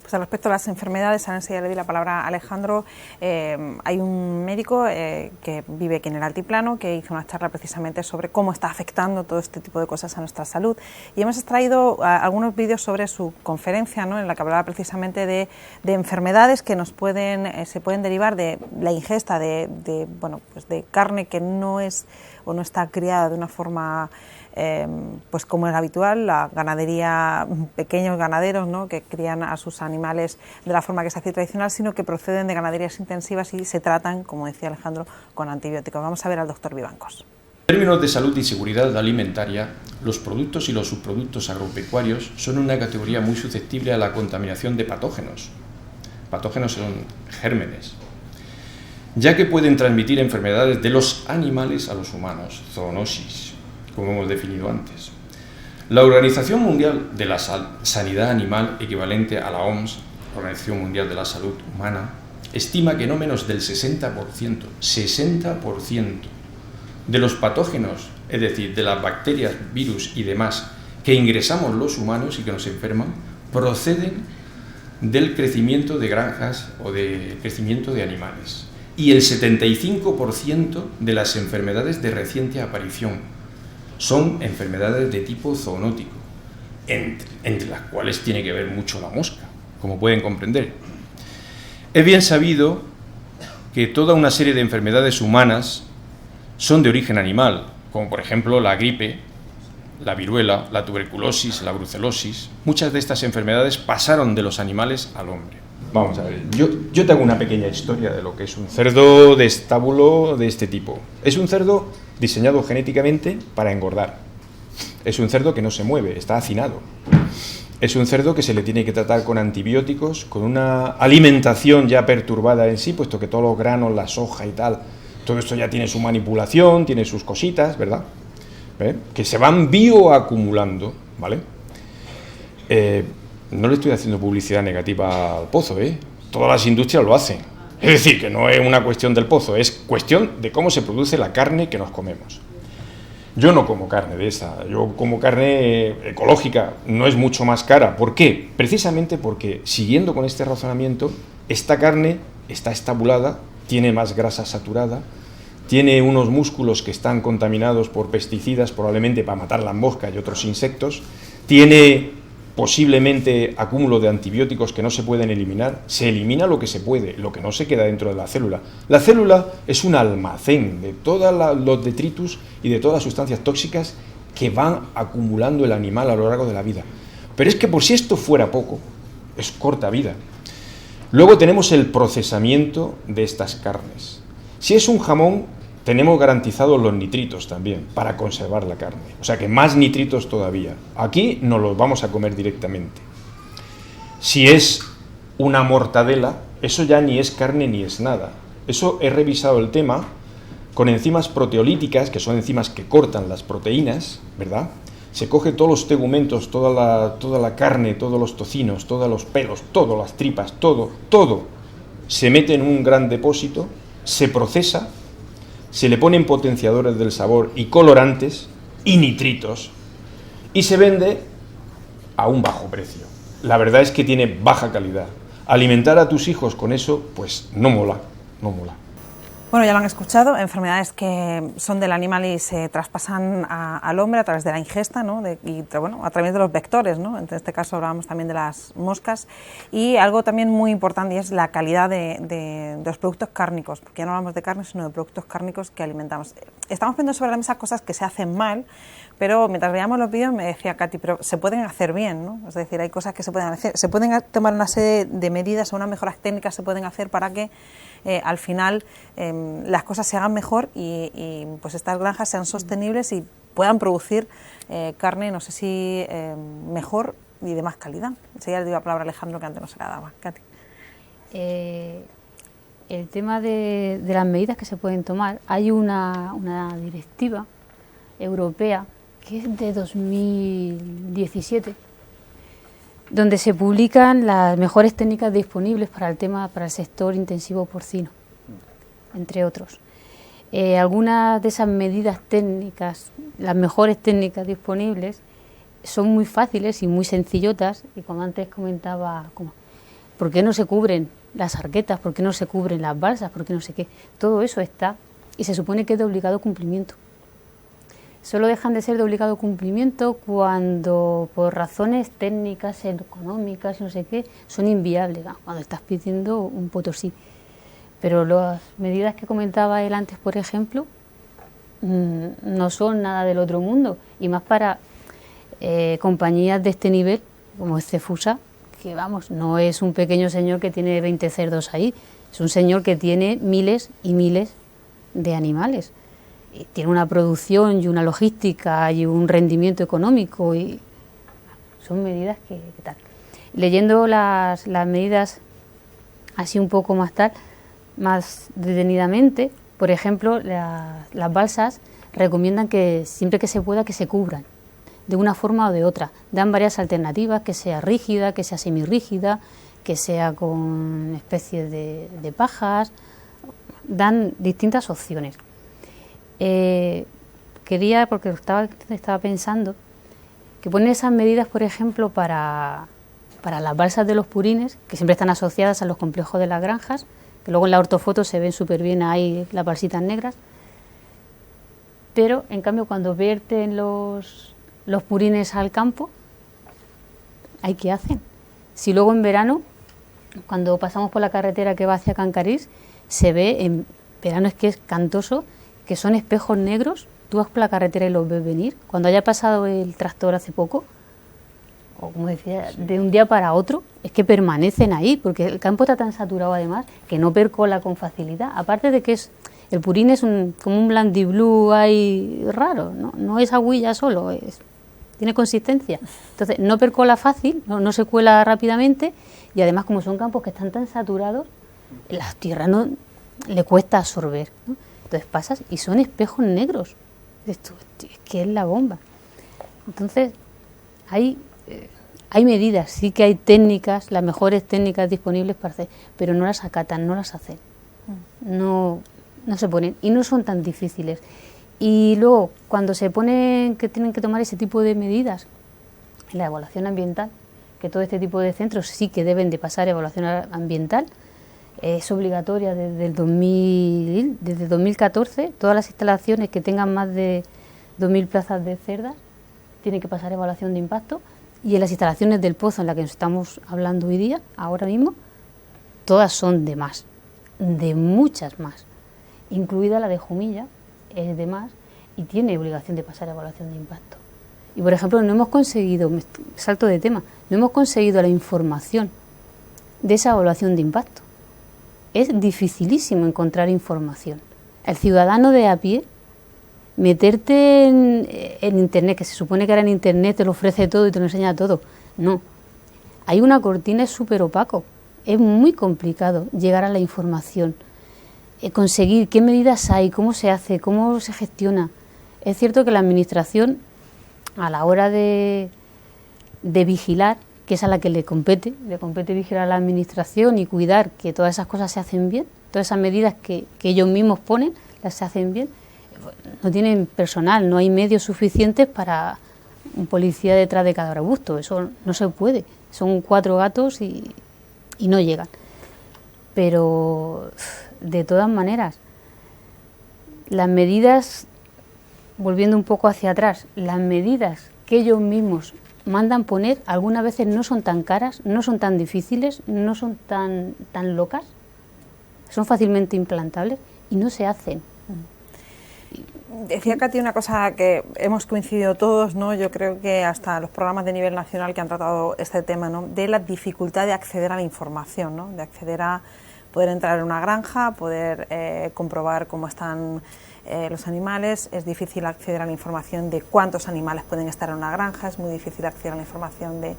Pues al respecto de las enfermedades, ahora enseguida le doy la palabra a Alejandro. Hay un médico que vive aquí en el Altiplano que hizo una charla precisamente sobre cómo está afectando todo este tipo de cosas a nuestra salud, y hemos extraído algunos vídeos sobre su conferencia, ¿no?, en la que hablaba precisamente de enfermedades que nos se pueden derivar de la ingesta de carne que no es o no está criada de una forma pues como es habitual, la ganadería, pequeños ganaderos, ¿no?, que crían a sus animales de la forma que se hace tradicional, sino que proceden de ganaderías intensivas y se tratan, como decía Alejandro, con antibióticos. Vamos a ver al doctor Vivancos. En términos de salud y seguridad alimentaria, los productos y los subproductos agropecuarios son una categoría muy susceptible a la contaminación de patógenos. Patógenos son gérmenes, ya que pueden transmitir enfermedades de los animales a los humanos, zoonosis, como hemos definido antes. La Organización Mundial de la Sanidad Animal, equivalente a la OMS, Organización Mundial de la Salud Humana, estima que no menos del 60% de los patógenos, es decir, de las bacterias, virus y demás que ingresamos los humanos y que nos enferman, proceden del crecimiento de granjas o del crecimiento de animales. Y el 75% de las enfermedades de reciente aparición son enfermedades de tipo zoonótico, entre las cuales tiene que ver mucho la mosca, como pueden comprender. Es bien sabido que toda una serie de enfermedades humanas son de origen animal, como por ejemplo la gripe, la viruela, la tuberculosis, la brucelosis. Muchas de estas enfermedades pasaron de los animales al hombre. Vamos a ver, yo te hago una pequeña historia de lo que es un cerdo de estábulo de este tipo. Es un cerdo diseñado genéticamente para engordar. Es un cerdo que no se mueve, está hacinado. Es un cerdo que se le tiene que tratar con antibióticos, con una alimentación ya perturbada en sí, puesto que todos los granos, la soja y tal, todo esto ya tiene su manipulación, tiene sus cositas, ¿verdad? Que se van bioacumulando, ¿vale? No le estoy haciendo publicidad negativa al pozo, Todas las industrias lo hacen. Es decir, que no es una cuestión del pozo, es cuestión de cómo se produce la carne que nos comemos. Yo no como carne de esa, yo como carne ecológica, no es mucho más cara. ¿Por qué? Precisamente porque, siguiendo con este razonamiento, esta carne está estabulada, tiene más grasa saturada, tiene unos músculos que están contaminados por pesticidas, probablemente para matar las moscas y otros insectos, tiene posiblemente acúmulo de antibióticos que no se pueden eliminar. Se elimina lo que se puede, lo que no se queda dentro de la célula. La célula es un almacén de todos los detritus y de todas las sustancias tóxicas que van acumulando el animal a lo largo de la vida. Pero es que por si esto fuera poco, es corta vida. Luego tenemos el procesamiento de estas carnes. Si es un jamón, tenemos garantizados los nitritos también para conservar la carne. O sea que más nitritos todavía. Aquí nos los vamos a comer directamente. Si es una mortadela, eso ya ni es carne ni es nada. Eso he revisado el tema con enzimas proteolíticas, que son enzimas que cortan las proteínas, ¿verdad? Se coge todos los tegumentos, toda la carne, todos los tocinos, todos los pelos, todas las tripas, todo, se mete en un gran depósito, se procesa, se le ponen potenciadores del sabor y colorantes y nitritos y se vende a un bajo precio. La verdad es que tiene baja calidad. Alimentar a tus hijos con eso, pues no mola. Bueno, ya lo han escuchado, enfermedades que son del animal y se traspasan al hombre a través de la ingesta, ¿no? A través de los vectores, ¿no? En este caso hablábamos también de las moscas, y algo también muy importante y es la calidad de los productos cárnicos, porque ya no hablamos de carne, sino de productos cárnicos que alimentamos. Estamos poniendo sobre la mesa cosas que se hacen mal, pero mientras veíamos los vídeos me decía Katy, pero se pueden hacer bien, ¿no? Es decir, hay cosas que se pueden hacer, se pueden tomar una serie de medidas o unas mejoras técnicas se pueden hacer para que al final las cosas se hagan mejor y pues estas granjas sean sostenibles y puedan producir carne, no sé si mejor y de más calidad. Enseguida le digo la palabra a Alejandro, que antes no se la daba. Katy. El tema de las medidas que se pueden tomar, hay una directiva europea que es de 2017, donde se publican las mejores técnicas disponibles para el sector intensivo porcino, entre otros. Algunas de esas medidas técnicas, las mejores técnicas disponibles, son muy fáciles y muy sencillotas, y como antes comentaba, ¿Por qué no se cubren las arquetas? ¿Por qué no se cubren las balsas? ¿Por qué no sé qué? Todo eso está y se supone que es de obligado cumplimiento. Solo dejan de ser de obligado cumplimiento cuando por razones técnicas, económicas y no sé qué, son inviables, cuando estás pidiendo un Potosí. Pero las medidas que comentaba él antes, por ejemplo, no son nada del otro mundo, y más para compañías de este nivel, como es Cefusa, que vamos, no es un pequeño señor que tiene 20 cerdos ahí, es un señor que tiene miles y miles de animales. Y tiene una producción y una logística y un rendimiento económico, y son medidas que tal. Leyendo las medidas así un poco más detenidamente, por ejemplo, las balsas recomiendan que siempre que se pueda que se cubran de una forma o de otra. Dan varias alternativas, que sea rígida, que sea semirrígida, que sea con especies de pajas, dan distintas opciones. Quería, porque estaba pensando, que ponen esas medidas, por ejemplo, para las balsas de los purines, que siempre están asociadas a los complejos de las granjas, que luego en la ortofoto se ven súper bien ahí las balsitas negras, pero en cambio cuando vierten los purines al campo, ¿ahí qué hacen? Si luego en verano, cuando pasamos por la carretera que va hacia Cancarís, se ve, en verano es que es cantoso, que son espejos negros, tú vas por la carretera y los ves venir. Cuando haya pasado el tractor hace poco, o como decía, de un día para otro, es que permanecen ahí, porque el campo está tan saturado además que no percola con facilidad. Aparte de que el purín es como un blandiblue ahí raro, no es agüilla solo, tiene consistencia. Entonces no percola fácil, no se cuela rápidamente, y además como son campos que están tan saturados, la tierra no le cuesta absorber, ¿no? Entonces pasas y son espejos negros. Esto es que es la bomba. Entonces hay medidas, sí que hay técnicas, las mejores técnicas disponibles para hacer, pero no las acatan, no las hacen. No se ponen y no son tan difíciles. Y luego, cuando se ponen que tienen que tomar ese tipo de medidas en la evaluación ambiental, que todo este tipo de centros sí que deben de pasar evaluación ambiental, es obligatoria desde 2014, todas las instalaciones que tengan más de 2.000 plazas de cerdas tienen que pasar evaluación de impacto, y en las instalaciones del pozo en la que nos estamos hablando hoy día, ahora mismo, todas son de más, de muchas más, incluida la de Jumilla, es de más y tiene obligación de pasar evaluación de impacto. Y por ejemplo, no hemos conseguido, salto de tema, no hemos conseguido la información de esa evaluación de impacto. Es dificilísimo encontrar información. El ciudadano de a pie, meterte en Internet, que se supone que ahora en Internet te lo ofrece todo y te lo enseña todo. No. Hay una cortina, es súper opaco. Es muy complicado llegar a la información. Conseguir qué medidas hay, cómo se hace, cómo se gestiona. Es cierto que la Administración, a la hora de vigilar, que es a la que le compete vigilar a la Administración y cuidar que todas esas cosas se hacen bien, todas esas medidas que ellos mismos ponen, las se hacen bien, no tienen personal, no hay medios suficientes para un policía detrás de cada arbusto, eso no se puede, son 4 gatos y no llegan. Pero de todas maneras, las medidas, volviendo un poco hacia atrás, las medidas que ellos mismos mandan poner algunas veces no son tan caras, no son tan difíciles, no son tan locas, son fácilmente implantables y no se hacen. Decía Katy una cosa que hemos coincidido todos, ¿no? Yo creo que hasta los programas de nivel nacional que han tratado este tema, ¿no? De la dificultad de acceder a la información, ¿no? De acceder a poder entrar en una granja, poder comprobar cómo están los animales. Es difícil acceder a la información de cuántos animales pueden estar en una granja, es muy difícil acceder a la información de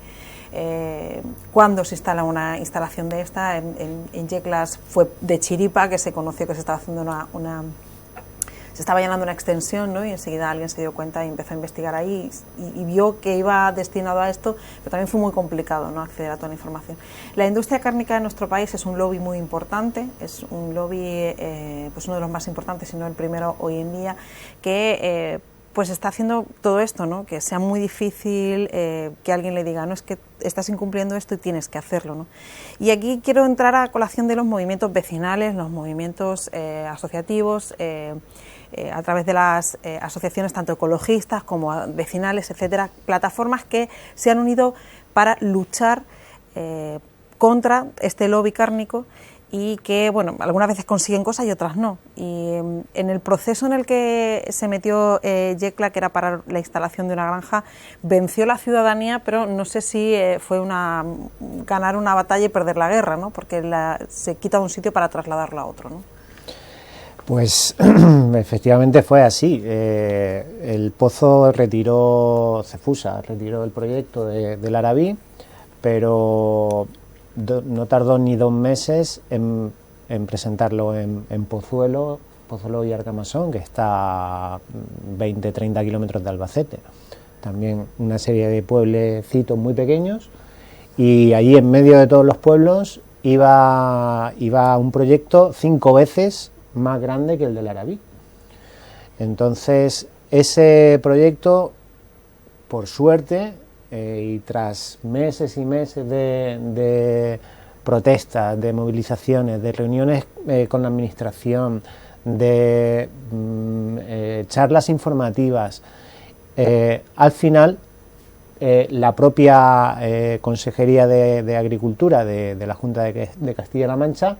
cuándo se instala una instalación de esta. En Yeclas fue de chiripa que se conoció que se estaba haciendo se estaba llenando una extensión, ¿no? Y enseguida alguien se dio cuenta y empezó a investigar ahí y vio que iba destinado a esto, pero también fue muy complicado, ¿no? Acceder a toda la información. La industria cárnica de nuestro país es un lobby muy importante, es un lobby, pues uno de los más importantes, si no el primero hoy en día, que pues está haciendo todo esto, ¿no? Que sea muy difícil que alguien le diga, no, es que estás incumpliendo esto y tienes que hacerlo, ¿no? Y aquí quiero entrar a colación de los movimientos vecinales, los movimientos asociativos, a través de las asociaciones tanto ecologistas como vecinales, etcétera, plataformas que se han unido para luchar contra este lobby cárnico y que, bueno, algunas veces consiguen cosas y otras no. Y en el proceso en el que se metió Yecla, que era para la instalación de una granja, venció la ciudadanía, pero no sé si fue ganar una batalla y perder la guerra, ¿no? Porque se quita de un sitio para trasladarlo a otro, ¿no? Pues efectivamente fue así. El Pozo Cefusa retiró el proyecto del Arabí, pero no tardó ni 2 meses en presentarlo en Pozuelo y Argamasón, que está a 20-30 kilómetros de Albacete. También una serie de pueblecitos muy pequeños, y allí en medio de todos los pueblos iba un proyecto 5 veces más grande que el del Arabí. Entonces, ese proyecto, por suerte, y tras meses y meses de protestas, de movilizaciones, de reuniones con la administración, de charlas informativas, al final la propia Consejería de Agricultura de la Junta de Castilla-La Mancha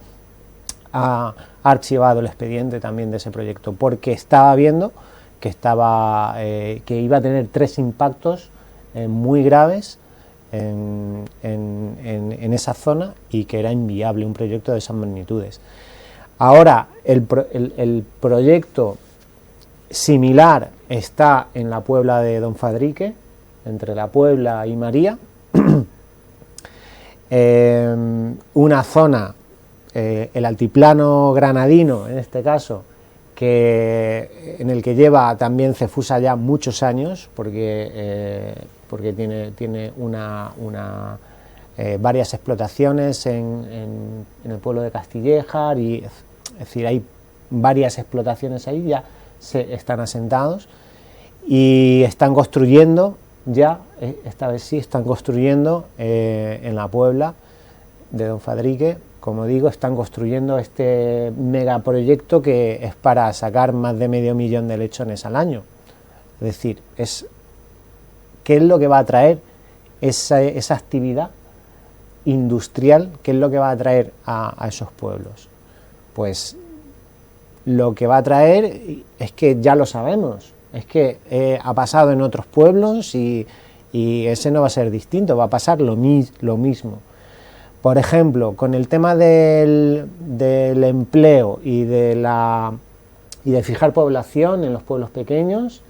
ha archivado el expediente también de ese proyecto, porque estaba viendo que iba a tener 3 impactos muy graves en esa zona, y que era inviable un proyecto de esas magnitudes. Ahora, el proyecto similar está en la Puebla de Don Fadrique, entre La Puebla y María, una zona, el altiplano granadino en este caso, en el que lleva también Cefusa ya muchos años, porque tiene varias explotaciones en el pueblo de Castillejar, y es decir, hay varias explotaciones ahí, ya están asentados y están construyendo ya, esta vez sí, están construyendo en la Puebla de Don Fadrique, como digo, están construyendo este megaproyecto que es para sacar más de 500.000 de lechones al año. Es decir, ¿qué es lo que va a traer esa actividad industrial? ¿Qué es lo que va a traer a esos pueblos? Pues lo que va a traer es que ya lo sabemos, es que ha pasado en otros pueblos y ese no va a ser distinto, va a pasar lo mismo. Por ejemplo, con el tema del empleo y de fijar población en los pueblos pequeños,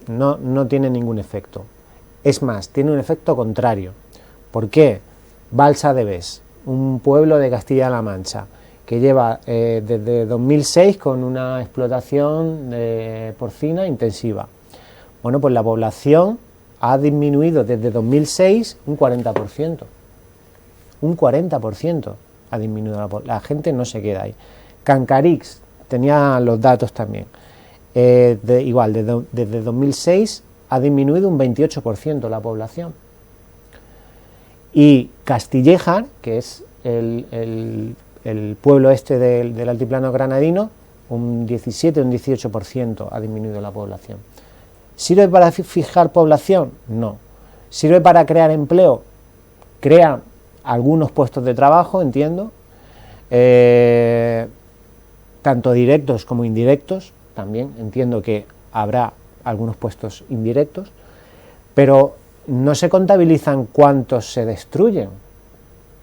no tiene ningún efecto. Es más, tiene un efecto contrario. ¿Por qué? Balsa de Bes, un pueblo de Castilla-La Mancha, que lleva desde 2006 con una explotación porcina intensiva. Bueno, pues la población ha disminuido desde 2006 un 40%. Un 40% ha disminuido la gente, no se queda ahí. Cancarix, tenía los datos también. Igual, desde 2006 ha disminuido un 28% la población. Y Castillejar, que es el pueblo este del altiplano granadino, un 17 o un 18% ha disminuido la población. ¿Sirve para fijar población? No. ¿Sirve para crear empleo? Crea algunos puestos de trabajo, entiendo, tanto directos como indirectos, también entiendo que habrá algunos puestos indirectos, pero no se contabilizan cuántos se destruyen,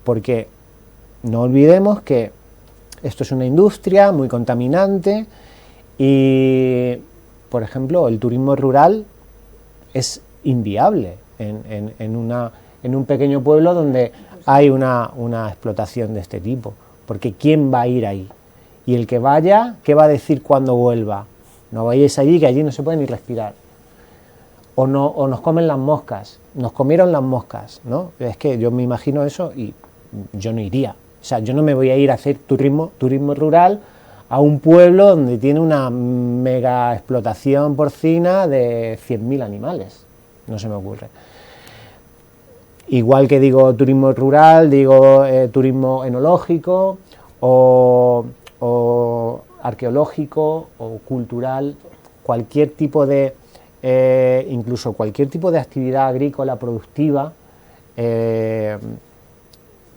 porque no olvidemos que esto es una industria muy contaminante y, por ejemplo, el turismo rural es inviable en un pequeño pueblo donde hay una explotación de este tipo, porque ¿quién va a ir ahí? Y el que vaya, ¿qué va a decir cuando vuelva? No vayáis allí, que allí no se puede ni respirar. O nos comen las moscas, nos comieron las moscas, ¿no? Es que yo me imagino eso y yo no iría. O sea, yo no me voy a ir a hacer turismo rural a un pueblo donde tiene una mega explotación porcina de 100.000 animales, no se me ocurre. Igual que digo turismo rural, digo turismo enológico o arqueológico o cultural, cualquier tipo de, incluso cualquier tipo de actividad agrícola productiva,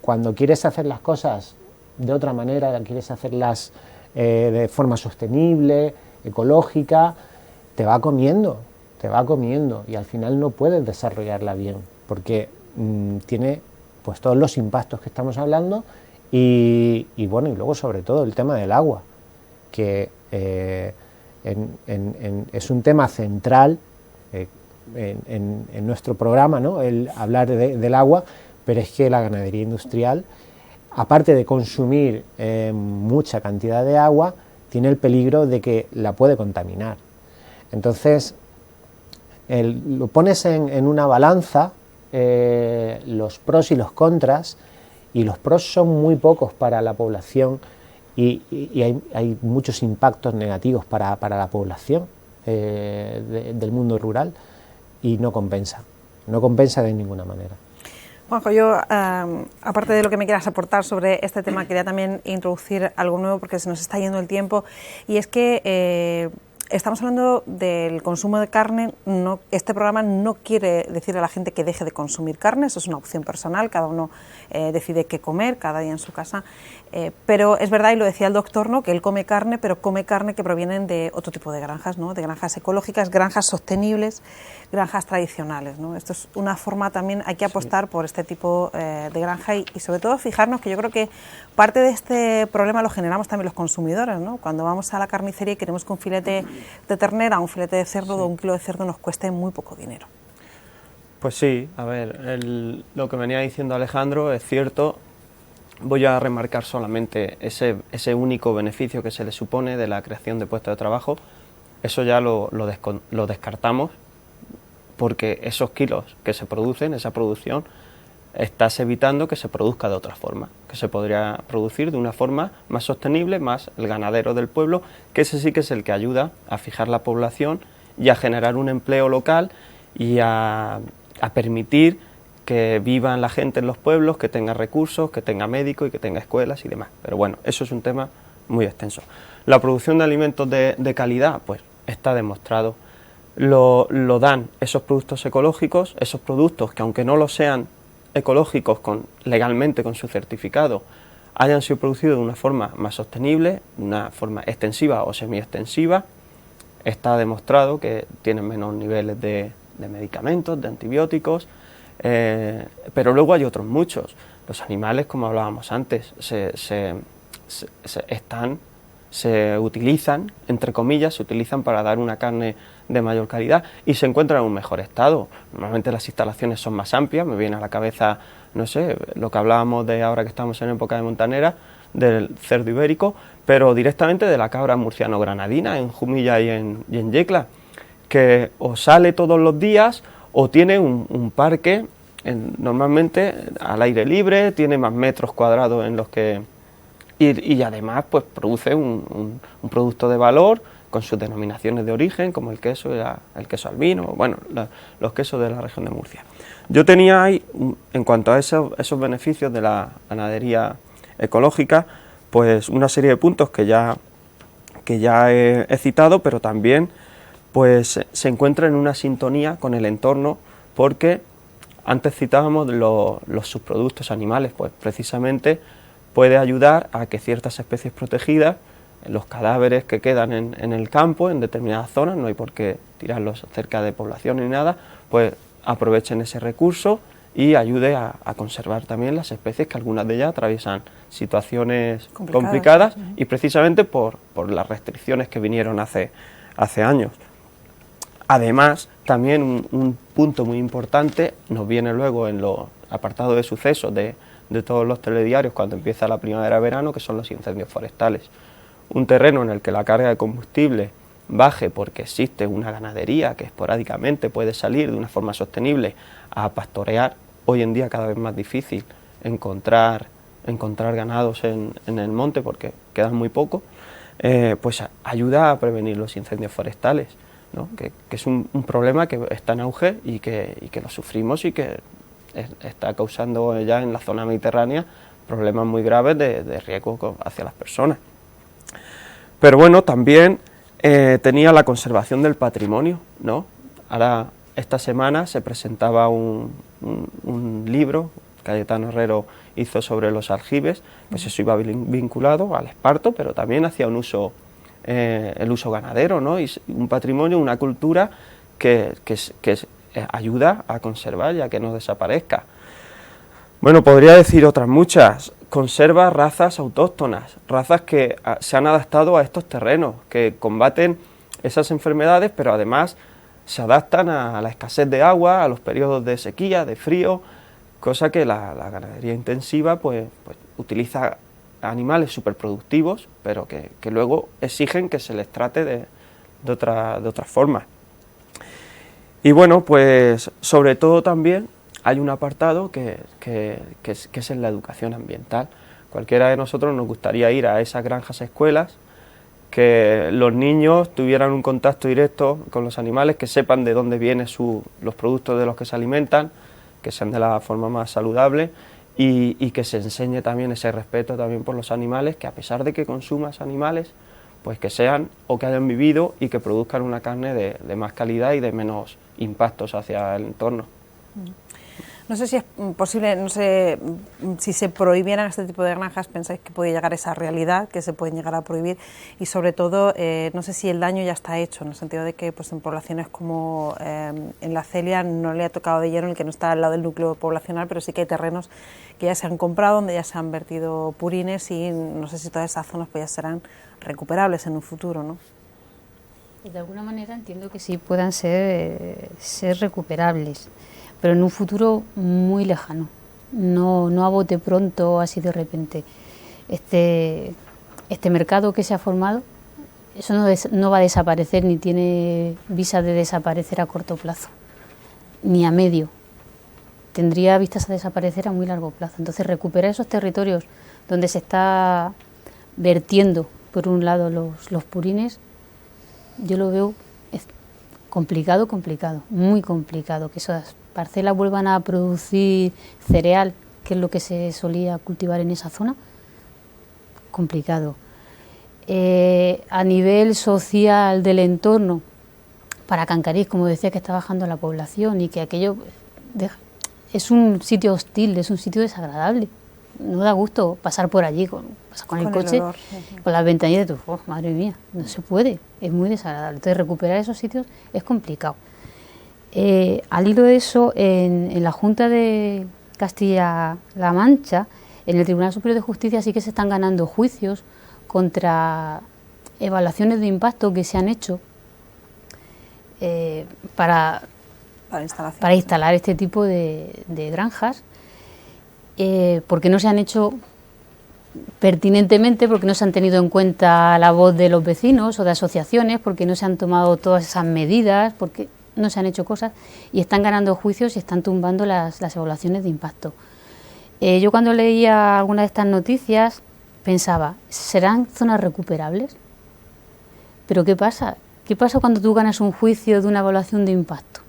cuando quieres hacer las cosas de otra manera, quieres hacerlas de forma sostenible, ecológica, te va comiendo y al final no puedes desarrollarla bien, porque tiene pues todos los impactos que estamos hablando y bueno, y luego sobre todo el tema del agua, que es un tema central en nuestro programa, ¿no? El hablar del agua, pero es que la ganadería industrial, aparte de consumir mucha cantidad de agua, tiene el peligro de que la puede contaminar. Entonces, lo pones en una balanza, los pros y los contras, y los pros son muy pocos para la población y hay muchos impactos negativos para la población del mundo rural y no compensa de ninguna manera. Juanjo, yo, aparte de lo que me quieras aportar sobre este tema, quería también introducir algo nuevo porque se nos está yendo el tiempo, y es que estamos hablando del consumo de carne. Este programa no quiere decir a la gente que deje de consumir carne, eso es una opción personal, cada uno decide qué comer cada día en su casa, pero es verdad, y lo decía el doctor, ¿no?, que él come carne, pero come carne que provienen de otro tipo de granjas, ¿no?, de granjas ecológicas, granjas sostenibles, granjas tradicionales, ¿no? Esto es una forma también, hay que apostar por este tipo de granja y sobre todo fijarnos que yo creo que parte de este problema lo generamos también los consumidores, ¿no? Cuando vamos a la carnicería y queremos que un filete de ternera, un filete de cerdo o un kilo de cerdo nos cueste muy poco dinero. Pues sí, a ver, lo que venía diciendo Alejandro es cierto. Voy a remarcar solamente ese único beneficio que se le supone de la creación de puestos de trabajo. Eso ya lo descartamos, porque esos kilos que se producen, esa producción, estás evitando que se produzca de otra forma, que se podría producir de una forma más sostenible, más el ganadero del pueblo, que ese sí que es el que ayuda a fijar la población y a generar un empleo local y a permitir que vivan la gente en los pueblos, que tenga recursos, que tenga médicos y que tenga escuelas y demás. Pero bueno, eso es un tema muy extenso. La producción de alimentos de calidad, pues está demostrado. Lo dan esos productos ecológicos, esos productos que aunque no lo sean ecológicos legalmente con su certificado, hayan sido producidos de una forma más sostenible, de una forma extensiva o semi-extensiva. Está demostrado que tienen menos niveles de medicamentos, de antibióticos, pero luego hay otros muchos. Los animales, como hablábamos antes, se utilizan, entre comillas, se utilizan para dar una carne de mayor calidad y se encuentran en un mejor estado. Normalmente las instalaciones son más amplias, me viene a la cabeza, no sé, lo que hablábamos de ahora que estamos en época de montanera, del cerdo ibérico, pero directamente de la cabra murciano-granadina en Jumilla y en Yecla, que o sale todos los días o tiene un parque normalmente al aire libre, tiene más metros cuadrados en los que... Y además pues produce un producto de valor con sus denominaciones de origen, como el queso albino, bueno, los quesos de la región de Murcia. Yo tenía ahí, en cuanto a esos beneficios de la ganadería ecológica, pues una serie de puntos que ya he citado, pero también pues se encuentra en una sintonía con el entorno, porque antes citábamos los subproductos animales, pues precisamente puede ayudar a que ciertas especies protegidas, los cadáveres que quedan en el campo, en determinadas zonas, no hay por qué tirarlos cerca de población ni nada, pues aprovechen ese recurso y ayude a conservar también las especies, que algunas de ellas atraviesan situaciones complicadas y precisamente por las restricciones que vinieron hace años. Además, también un punto muy importante nos viene luego en los apartados de sucesos de todos los telediarios cuando empieza la primavera-verano, que son los incendios forestales. Un terreno en el que la carga de combustible baje porque existe una ganadería que esporádicamente puede salir de una forma sostenible a pastorear. Hoy en día cada vez más difícil encontrar ganados en el monte porque quedan muy pocos. pues ayuda a prevenir los incendios forestales, ¿no? Que es un problema que está en auge y que lo sufrimos y que está causando ya en la zona mediterránea problemas muy graves de riesgo hacia las personas. Pero bueno, también tenía la conservación del patrimonio, ¿no? Ahora, esta semana se presentaba un libro, Cayetano Herrero hizo sobre los aljibes, pues eso iba vinculado al esparto, pero también hacia un uso, el uso ganadero, ¿no? Y un patrimonio, una cultura que ayuda a conservar y a que no desaparezca. Bueno, podría decir otras muchas. Conserva razas autóctonas, razas que se han adaptado a estos terrenos, que combaten esas enfermedades, pero además se adaptan a la escasez de agua, a los periodos de sequía, de frío, cosa que la ganadería intensiva pues utiliza animales superproductivos, pero que luego exigen que se les trate de otra forma. Y bueno, pues sobre todo también hay un apartado que es en la educación ambiental. Cualquiera de nosotros nos gustaría ir a esas granjas escuelas, que los niños tuvieran un contacto directo con los animales, que sepan de dónde vienen los productos de los que se alimentan, que sean de la forma más saludable y que se enseñe también ese respeto también por los animales, que a pesar de que consumas animales, pues que sean o que hayan vivido y que produzcan una carne de más calidad y de menos impactos hacia el entorno. No sé si es posible, no sé si se prohibieran este tipo de granjas, pensáis que puede llegar a esa realidad, que se pueden llegar a prohibir, y sobre todo, no sé si el daño ya está hecho, en el sentido de que pues en poblaciones como en la Celia no le ha tocado de lleno, el que no está al lado del núcleo poblacional, pero sí que hay terrenos que ya se han comprado, donde ya se han vertido purines, y no sé si todas esas zonas pues ya serán recuperables en un futuro, ¿no? De alguna manera entiendo que sí puedan ser recuperables, pero en un futuro muy lejano, no a bote pronto, así de repente. Este mercado que se ha formado, eso no va a desaparecer, ni tiene visa de desaparecer a corto plazo, ni a medio. Tendría vistas a desaparecer a muy largo plazo. Entonces, recuperar esos territorios donde se está vertiendo, por un lado, los purines, yo lo veo complicado, muy complicado, que esas parcelas vuelvan a producir cereal, que es lo que se solía cultivar en esa zona, complicado. A nivel social del entorno, para Cancarís, como decía, que está bajando la población y que aquello es un sitio hostil, es un sitio desagradable. No da gusto pasar por allí con el coche, con las ventanillas de madre mía, no se puede, es muy desagradable. Entonces, recuperar esos sitios es complicado. Al hilo de eso, en la Junta de Castilla-La Mancha, en el Tribunal Superior de Justicia sí que se están ganando juicios contra evaluaciones de impacto que se han hecho para instalar este tipo de granjas, porque no se han hecho pertinentemente, porque no se han tenido en cuenta la voz de los vecinos o de asociaciones, porque no se han tomado todas esas medidas, porque no se han hecho cosas, y están ganando juicios y están tumbando las evaluaciones de impacto. Yo cuando leía alguna de estas noticias pensaba, ¿serán zonas recuperables? Pero ¿qué pasa? ¿Qué pasa cuando tú ganas un juicio de una evaluación de impacto?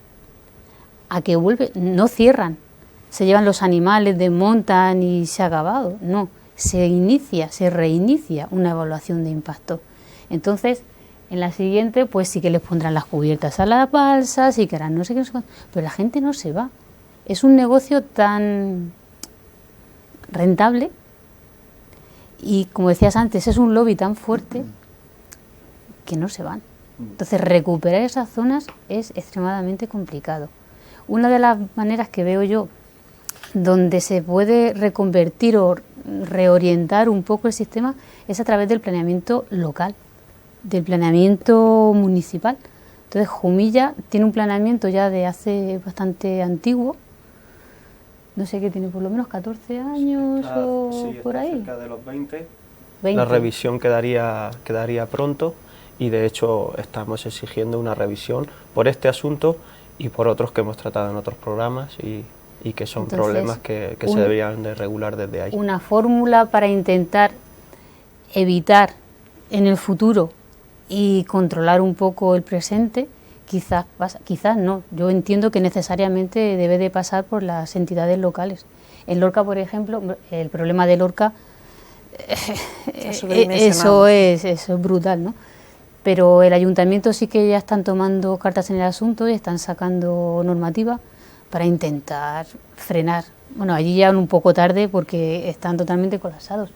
¿A que vuelve? No cierran, se llevan los animales, desmontan y se ha acabado. No, se reinicia una evaluación de impacto. Entonces, en la siguiente, pues sí que les pondrán las cubiertas a las balsas y que harán no sé qué, pero la gente no se va. Es un negocio tan rentable y, como decías antes, es un lobby tan fuerte que no se van. Entonces, recuperar esas zonas es extremadamente complicado. Una de las maneras que veo yo donde se puede reconvertir o reorientar un poco el sistema es a través del planeamiento local, del planeamiento municipal. Entonces, Jumilla tiene un planeamiento ya de hace bastante antiguo, no sé qué tiene, por lo menos 14 años o sí, por ahí. Cerca de los 20. La revisión quedaría pronto y de hecho estamos exigiendo una revisión por este asunto y por otros que hemos tratado en otros programas y que son entonces, problemas que se deberían de regular desde ahí. Una fórmula para intentar evitar en el futuro y controlar un poco el presente, quizás no. Yo entiendo que necesariamente debe de pasar por las entidades locales. En Lorca, por ejemplo, el problema de Lorca, eso es brutal, ¿no? Pero el ayuntamiento sí que ya están tomando cartas en el asunto y están sacando normativa para intentar frenar. Bueno, allí ya un poco tarde porque están totalmente colapsados,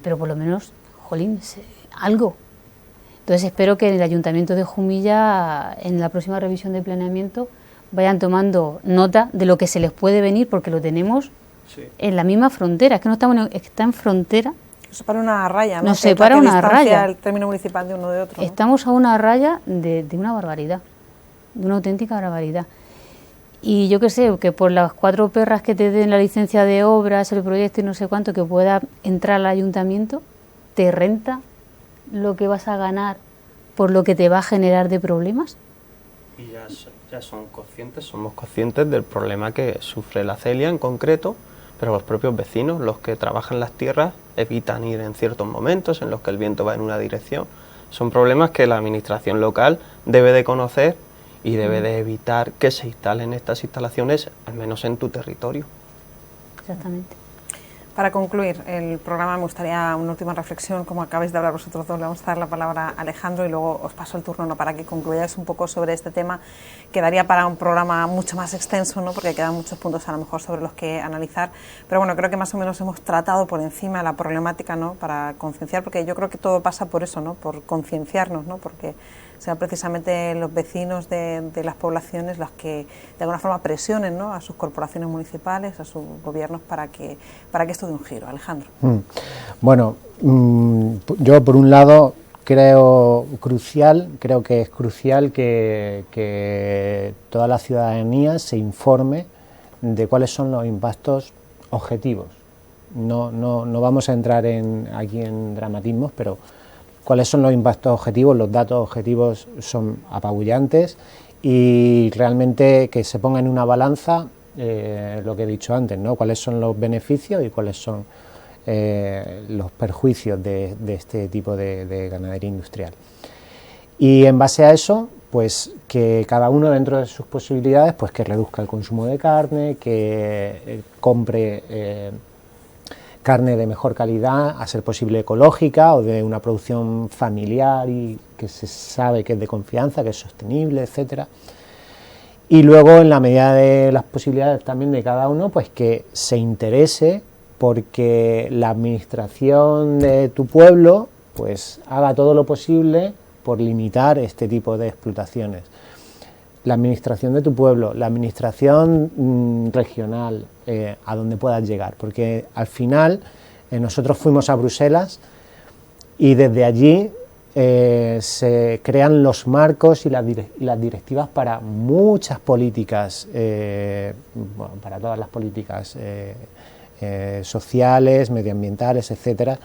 pero por lo menos, jolín, algo. Entonces espero que en el Ayuntamiento de Jumilla, en la próxima revisión de planeamiento, vayan tomando nota de lo que se les puede venir, porque lo tenemos en la misma frontera. Es que no estamos está en frontera. Nos separa una raya, ¿no? Nos separa una raya. El término municipal de uno de otro, ¿no? Estamos a una raya de una barbaridad, de una auténtica barbaridad. Y yo que sé, que por las 4 perras que te den la licencia de obras, el proyecto y no sé cuánto, que pueda entrar al ayuntamiento, te renta lo que vas a ganar por lo que te va a generar de problemas. Y ya somos conscientes del problema que sufre la Celia en concreto, pero los propios vecinos, los que trabajan las tierras, evitan ir en ciertos momentos en los que el viento va en una dirección. Son problemas que la administración local debe de conocer y debe de evitar que se instalen estas instalaciones, al menos en tu territorio. Exactamente. Para concluir el programa, me gustaría una última reflexión. Como acabáis de hablar vosotros dos, le vamos a dar la palabra a Alejandro y luego os paso el turno, ¿no?, para que concluyáis un poco sobre este tema. Quedaría para un programa mucho más extenso, ¿no?, porque quedan muchos puntos a lo mejor sobre los que analizar. Pero bueno, creo que más o menos hemos tratado por encima la problemática, ¿no?, para concienciar, porque yo creo que todo pasa por eso, ¿no?, por concienciarnos, ¿no?, porque sean precisamente los vecinos de las poblaciones los que de alguna forma presionen, ¿no?, a sus corporaciones municipales, a sus gobiernos para que esto dé un giro. Alejandro. Bueno, yo por un lado creo que es crucial que toda la ciudadanía se informe de cuáles son los impactos objetivos. No vamos a entrar aquí en dramatismos, pero cuáles son los impactos objetivos. Los datos objetivos son apabullantes y realmente que se ponga en una balanza lo que he dicho antes, ¿no?, cuáles son los beneficios y cuáles son los perjuicios de este tipo de ganadería industrial. Y en base a eso, pues que cada uno dentro de sus posibilidades, pues que reduzca el consumo de carne, que compre carne de mejor calidad, a ser posible ecológica o de una producción familiar y que se sabe que es de confianza, que es sostenible, etcétera. Y luego, en la medida de las posibilidades también de cada uno, pues que se interese porque la administración de tu pueblo pues haga todo lo posible por limitar este tipo de explotaciones. La administración de tu pueblo, la administración regional, a donde puedas llegar, porque al final nosotros fuimos a Bruselas y desde allí se crean los marcos y las directivas para muchas políticas, para todas las políticas sociales, medioambientales, etcétera,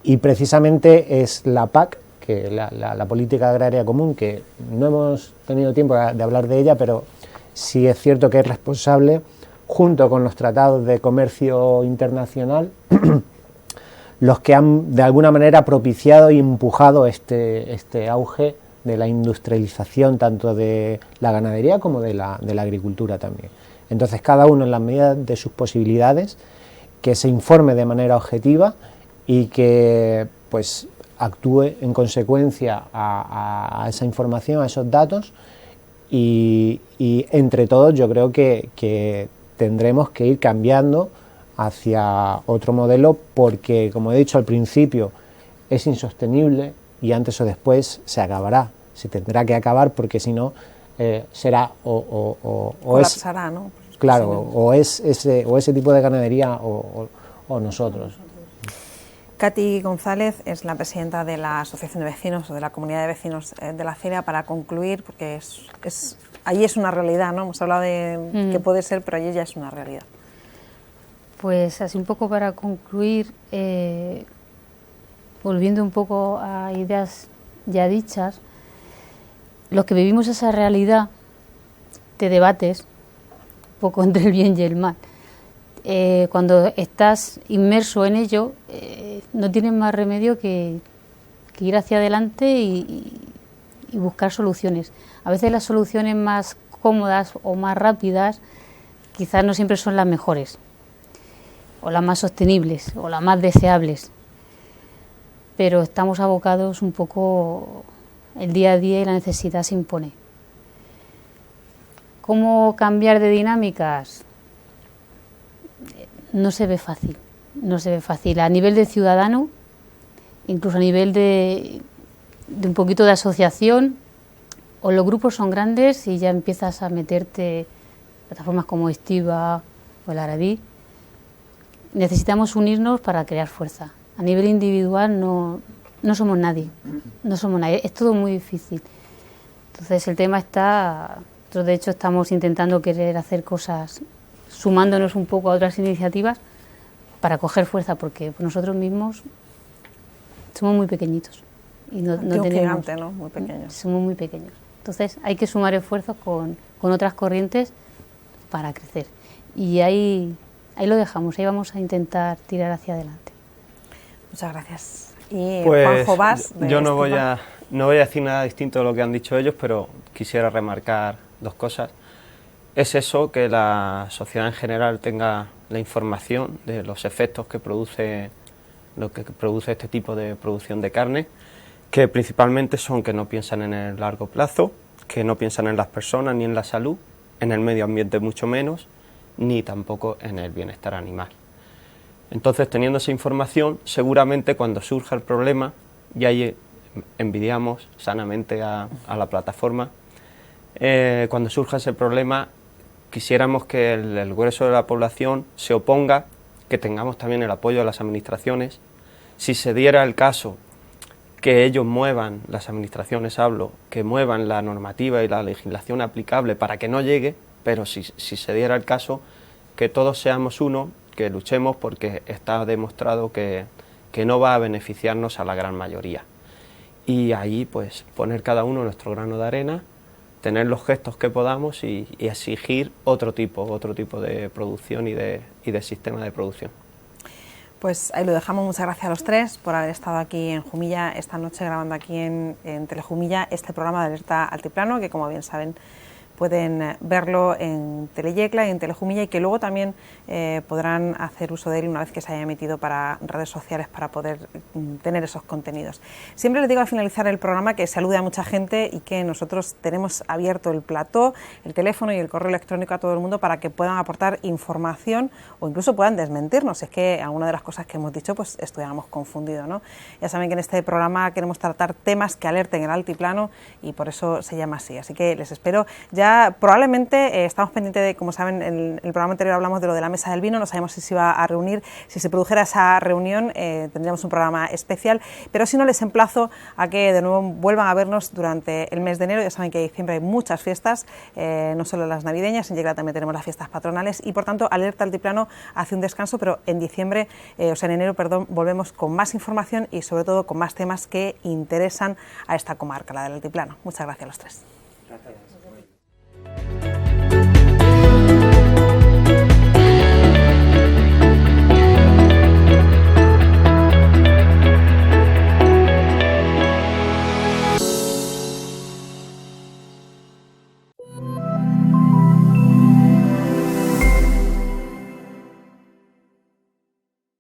y precisamente es la PAC, que la política agraria común, que no hemos tenido tiempo de hablar de ella, pero sí es cierto que es responsable, junto con los tratados de comercio internacional, los que han de alguna manera propiciado y empujado este auge de la industrialización tanto de la ganadería como de la agricultura también. Entonces, cada uno en la medida de sus posibilidades, que se informe de manera objetiva y que pues actúe en consecuencia a esa información, a esos datos, y entre todos yo creo que tendremos que ir cambiando hacia otro modelo, porque, como he dicho al principio, es insostenible y antes o después se acabará, se tendrá que acabar, porque si no será o colapsará, es, ¿no? Claro, o ese tipo de ganadería o nosotros. Katy González es la presidenta de la Asociación de Vecinos o de la Comunidad de Vecinos de la Celia. Para concluir, porque allí es una realidad, ¿no? Hemos hablado de que puede ser, pero allí ya es una realidad. Pues así un poco para concluir, volviendo un poco a ideas ya dichas, los que vivimos esa realidad te debates un poco entre el bien y el mal. Cuando estás inmerso en ello, no tienes más remedio que que ir hacia adelante y buscar soluciones. A veces las soluciones más cómodas o más rápidas quizás no siempre son las mejores, o las más sostenibles, o las más deseables, pero estamos abocados un poco, el día a día y la necesidad se impone. ¿Cómo cambiar de dinámicas? No se ve fácil, no se ve fácil. A nivel de ciudadano, incluso a nivel de un poquito de asociación, o los grupos son grandes y ya empiezas a meterte en plataformas como Estiva o el Arabí. Necesitamos unirnos para crear fuerza. A nivel individual no somos nadie, no somos nadie, es todo muy difícil. Entonces el tema está, nosotros de hecho estamos intentando querer hacer cosas, sumándonos un poco a otras iniciativas para coger fuerza, porque nosotros mismos somos muy pequeñitos y no tenemos, gigante, ¿no? Muy pequeños. Somos muy pequeños. Entonces hay que sumar esfuerzos con otras corrientes para crecer. Y ahí lo dejamos, ahí vamos a intentar tirar hacia adelante. Muchas gracias. Y pues, Juanjo Bas, yo no voy a decir nada distinto de lo que han dicho ellos, pero quisiera remarcar dos cosas. Es eso, que la sociedad en general tenga la información de los efectos que produce este tipo de producción de carne, que principalmente son que no piensan en el largo plazo, que no piensan en las personas ni en la salud, en el medio ambiente mucho menos, ni tampoco en el bienestar animal. Entonces, teniendo esa información, seguramente cuando surja el problema, y ahí envidiamos sanamente a la plataforma, cuando surja ese problema, quisiéramos que el grueso de la población se oponga, que tengamos también el apoyo de las administraciones. Si se diera el caso que ellos muevan, las administraciones hablo, que muevan la normativa y la legislación aplicable para que no llegue, pero si se diera el caso, que todos seamos uno, que luchemos, porque está demostrado que no va a beneficiarnos a la gran mayoría. Y ahí pues poner cada uno nuestro grano de arena, tener los gestos que podamos y exigir otro tipo de producción y de sistema de producción. Pues ahí lo dejamos. Muchas gracias a los tres por haber estado aquí en Jumilla esta noche, grabando aquí en Telejumilla este programa de Alerta Altiplano, que como bien saben pueden verlo en Teleyecla y en Telejumilla, y que luego también podrán hacer uso de él una vez que se haya emitido para redes sociales para poder tener esos contenidos. Siempre les digo al finalizar el programa que salude a mucha gente y que nosotros tenemos abierto el plató, el teléfono y el correo electrónico a todo el mundo para que puedan aportar información o incluso puedan desmentirnos. Si es que alguna de las cosas que hemos dicho pues estuviéramos confundidos, ¿no? Ya saben que en este programa queremos tratar temas que alerten el altiplano y por eso se llama así. Así que les espero. Ya probablemente estamos pendientes de, como saben, en el programa anterior hablamos de lo de la mesa del vino, no sabemos si se iba a reunir, si se produjera esa reunión tendríamos un programa especial, pero si no les emplazo a que de nuevo vuelvan a vernos durante el mes de enero. Ya saben que en diciembre hay muchas fiestas, no solo las navideñas, en Yecla también tenemos las fiestas patronales y por tanto Alerta Altiplano hace un descanso, pero en enero, volvemos con más información y sobre todo con más temas que interesan a esta comarca, la del Altiplano. Muchas gracias a los tres.